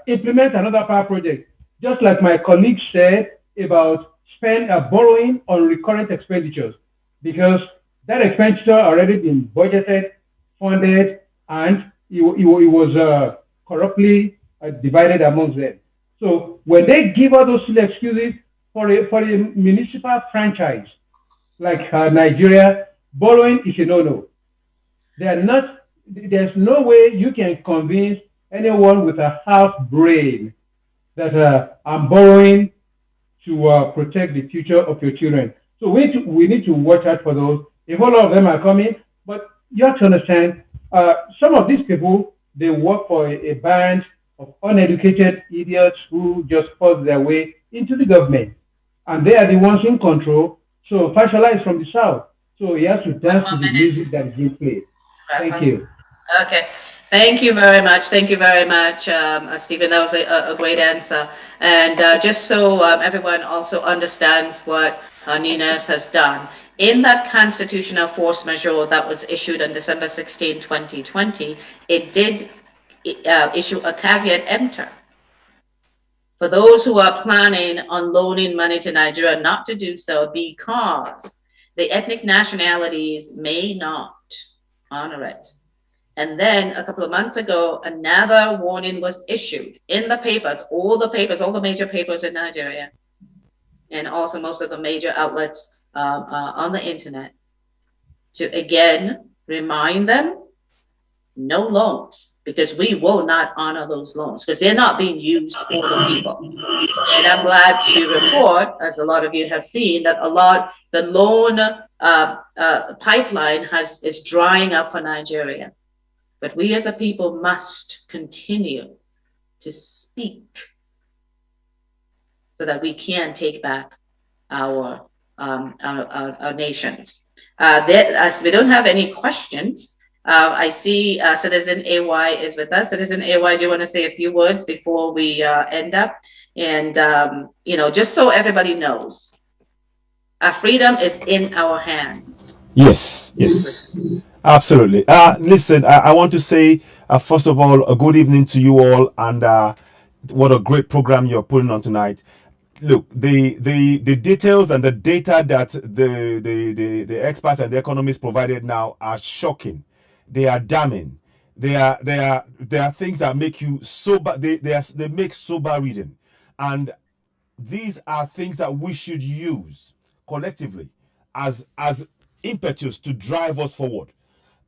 implement another power project. Just like my colleague said about borrowing on recurrent expenditures, because that expenditure already been budgeted, funded, and it was corruptly divided amongst them. So when they give all those silly excuses for a municipal franchise like Nigeria, borrowing is a no-no. There's no way you can convince anyone with a half brain that I'm borrowing to protect the future of your children. So we need to watch out for those. A whole lot of them are coming, but you have to understand, some of these people, they work for a band of uneducated idiots who just force their way into the government. And they are the ones in control. So Fashola is from the south. So he has to dance to the music that is being played. Thank you. Okay. Thank you very much. Thank you very much, Stephen. That was a great answer. And just so everyone also understands what Nunez has done, in that constitutional force majeure that was issued on December 16, 2020, it did issue a caveat emptor for those who are planning on loaning money to Nigeria not to do so because the ethnic nationalities may not honor it. And then a couple of months ago, another warning was issued in the papers, all the major papers in Nigeria, and also most of the major outlets on the internet, to again remind them, no loans, because we will not honor those loans because they're not being used for the people. And I'm glad to report, as a lot of you have seen, that the loan pipeline is drying up for Nigeria. But we as a people must continue to speak so that we can take back our nations. As we don't have any questions, I see Citizen AY is with us. Citizen AY, do you want to say a few words before we end up? And, just so everybody knows, our freedom is in our hands. Yes. Absolutely. Listen, I want to say, first of all, a good evening to you all, and what a great program you're putting on tonight. Look, the details and the data that the experts and the economists provided now are shocking. They are damning. They are things that make you sober. They make sober reading, and these are things that we should use collectively as impetus to drive us forward.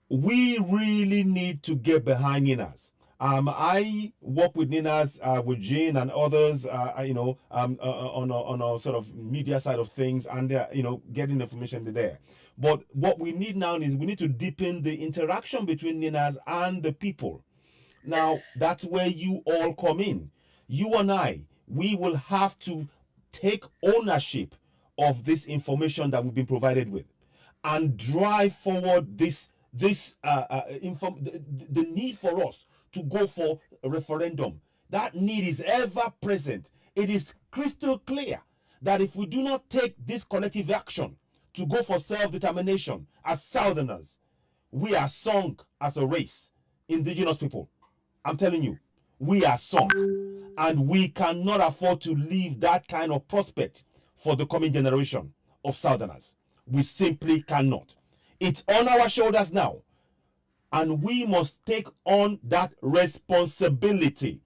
We really need to get behind us I work with Ninas, with Jane and others, on a sort of media side of things, and getting information there. But what we need now is we need to deepen the interaction between Ninas and the people. Now, that's where you all come in. You and I, we will have to take ownership of this information that we've been provided with and drive forward the need for us to go for a referendum. That need is ever present. It is crystal clear that if we do not take this collective action to go for self-determination as Southerners, we are sunk as a race, indigenous people. I'm telling you, we are sunk, and we cannot afford to leave that kind of prospect for the coming generation of Southerners. We simply cannot. It's on our shoulders now, and we must take on that responsibility.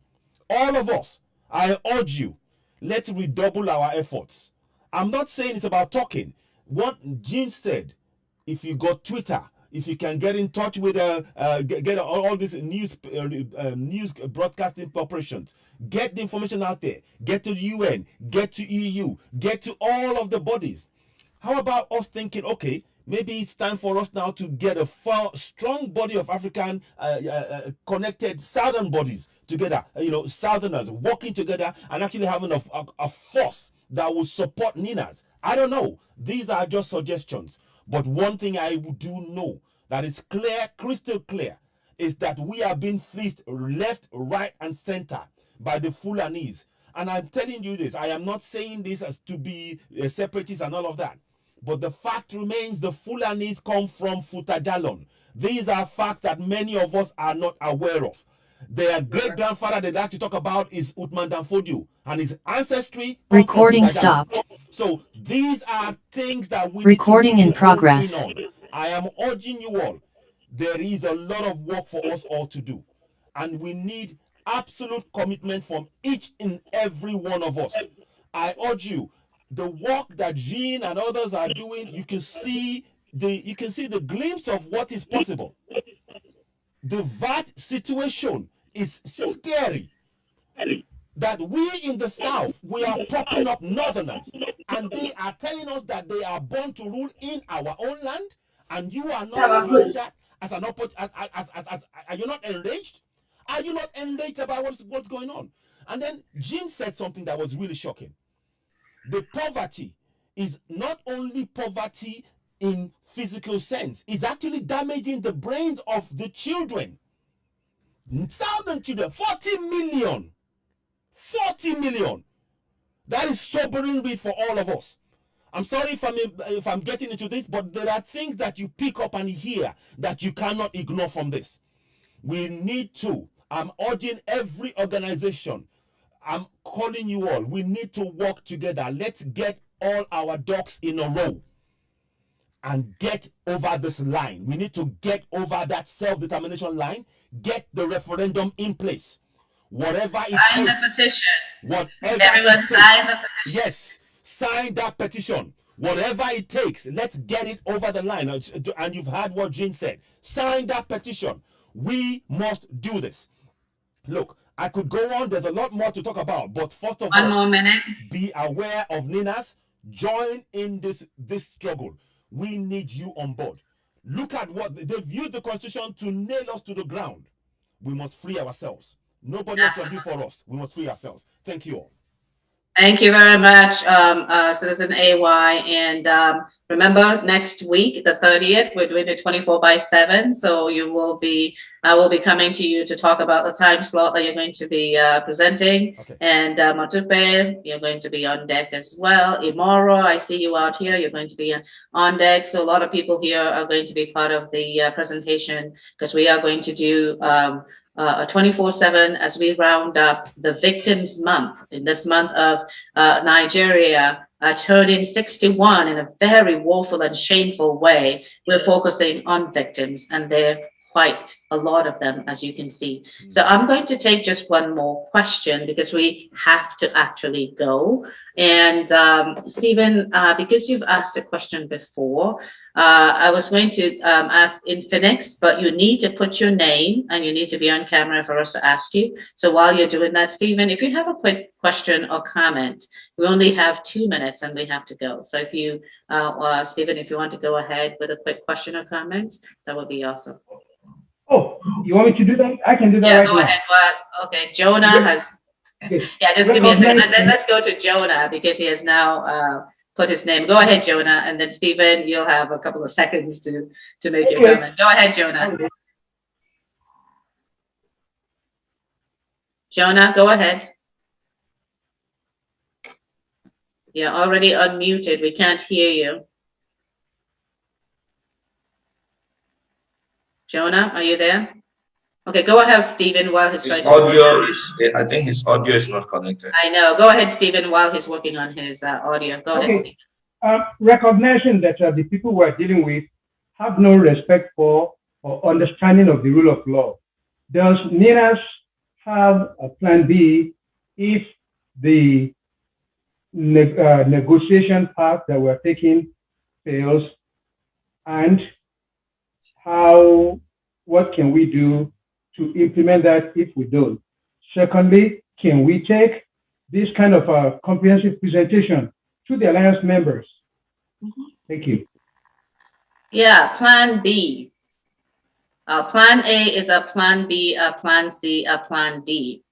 All of us, I urge you, let's redouble our efforts. I'm not saying it's about talking. What Jean said, if you got Twitter, if you can get in touch with get all these news broadcasting corporations, get the information out there, get to the UN, get to EU, get to all of the bodies. How about us thinking, okay, maybe it's time for us now to get a strong body of African connected Southern bodies together, Southerners working together and actually having a force that will support Ninas. I don't know. These are just suggestions. But one thing I do know that is clear, crystal clear, is that we are being fleeced left, right, and center by the Fulanis. And I'm telling you this, I am not saying this as to be a separatist and all of that. But the fact remains the Fulanis come from Futajalon. These are facts that many of us are not aware of. Their great-grandfather they'd like to talk about is Uthman Danfodio, and his ancestry comes Recording from Futajalon. stopped. So these are things that we Recording need to in progress. hone in on. I am urging you all, there is a lot of work for us all to do, and we need absolute commitment from each and every one of us. I urge you, the work that Jean and others are doing, you can see the glimpse of what is possible. The VAT situation is scary. That we in the South, we are propping up Northerners, and they are telling us that they are born to rule in our own land, and you are not using that as an opportunity. Are you not enraged? Are you not enraged about what's going on? And then Jean said something that was really shocking. The poverty is not only poverty in physical sense, it's actually damaging the brains of the children. Southern children, 40 million. 40 million. That is sobering read for all of us. I'm sorry if I'm getting into this, but there are things that you pick up and hear that you cannot ignore from this. We need to. I'm urging every organization. I'm calling you all. We need to work together. Let's get all our ducks in a row and get over this line. We need to get over that self-determination line. Get the referendum in place. Whatever it takes. Sign the petition. Whatever Everyone it takes. sign the petition. Yes, sign that petition. Whatever it takes, let's get it over the line. And you've heard what Jean said. Sign that petition. We must do this. Look, I could go on. There's a lot more to talk about. But first of all, one more minute. Be aware of Ninas. Join in this struggle. We need you on board. Look at what they've used the Constitution to nail us to the ground. We must free ourselves. Nobody else can do for us. We must free ourselves. Thank you all. Thank you very much, Citizen AY. And remember, next week, the 30th, we're doing it 24/7. So I will be coming to you to talk about the time slot that you're going to be presenting. Okay. And Matupe, you're going to be on deck as well. Imoro, I see you out here. You're going to be on deck. So a lot of people here are going to be part of the presentation because we are going to do a 24/7 as we round up the Victims Month. In this month of Nigeria turning 61 in a very woeful and shameful way, we're focusing on victims and their quite a lot of them, as you can see. So I'm going to take just one more question because we have to actually go. And Stephen, because you've asked a question before, I was going to ask Infinix, but you need to put your name and you need to be on camera for us to ask you. So while you're doing that, Stephen, if you have a quick question or comment, we only have 2 minutes and we have to go. So if you, Stephen, if you want to go ahead with a quick question or comment, that would be awesome. Oh, you want me to do that? I can do that right now. Go ahead. Well, okay, Jonah has, yeah, just give me a second. Let's go to Jonah because he has now put his name. Go ahead, Jonah, and then Stephen, you'll have a couple of seconds to make your comment. Go ahead, Jonah. Jonah, go ahead. You're already unmuted. We can't hear you. Jonah, are you there? Okay, go ahead, Stephen, while he's his audio is, I think his audio is not connected. I know. Go ahead, Stephen, while he's working on his audio. Go ahead, Stephen. Recognition that the people we're dealing with have no respect for or understanding of the rule of law. Does NINAS have a plan B if the negotiation path that we're taking fails? And what can we do to implement that if we don't? Secondly, can we take this kind of a comprehensive presentation to the Alliance members? Thank you. Yeah, plan B. Plan A is a plan B, a plan C, a plan D.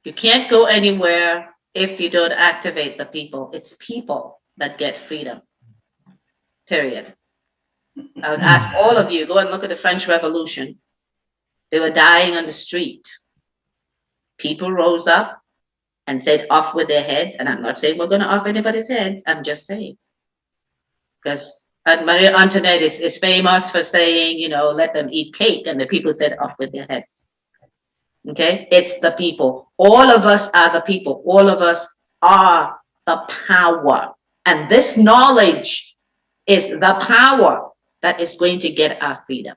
You can't go anywhere if you don't activate the people. It's people that get freedom, period. I would ask all of you, go and look at the French Revolution. They were dying on the street. People rose up and said, off with their heads. And I'm not saying we're going to off anybody's heads. I'm just saying. Because Marie Antoinette is famous for saying, you know, let them eat cake. And the people said, off with their heads. Okay? It's the people. All of us are the people. All of us are the power. And this knowledge is the power that is going to get our freedom.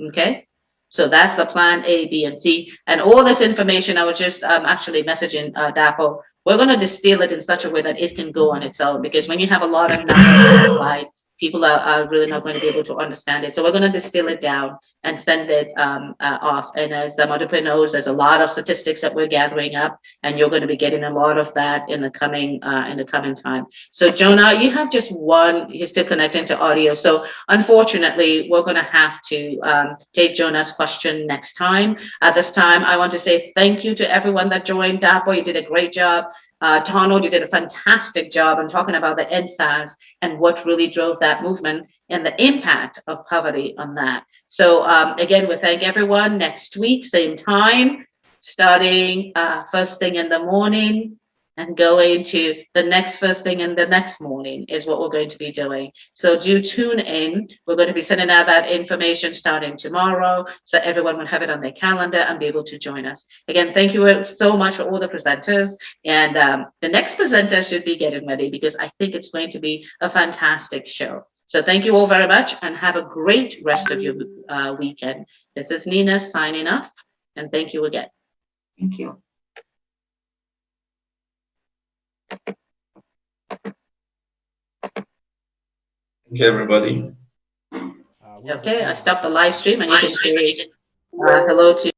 Okay? So that's the plan A, B, and C. And all this information, I was just actually messaging Dapo. We're going to distill it in such a way that it can go on its own, because when you have a lot of numbers on the slide, people are really not going to be able to understand it. So we're going to distill it down and send it off. And as Mother knows, there's a lot of statistics that we're gathering up, and you're going to be getting a lot of that in the coming time. So Jonah, you have just one. He's still connecting to audio. So unfortunately, we're going to have to take Jonah's question next time. At this time, I want to say thank you to everyone that joined. Dapo, you did a great job. Tono, you did a fantastic job on talking about the NSAS and what really drove that movement and the impact of poverty on that. So again, we thank everyone. Next week, same time, starting first thing in the morning and going to the next first thing in the next morning is what we're going to be doing. So do tune in. We're going to be sending out that information starting tomorrow, so everyone will have it on their calendar and be able to join us. Again, thank you so much for all the presenters. And the next presenter should be getting ready, because I think it's going to be a fantastic show. So thank you all very much and have a great rest of your weekend. This is Nina signing off, and thank you again. Thank you. Thank you, everybody. Okay, I stopped the live stream and you can say hello to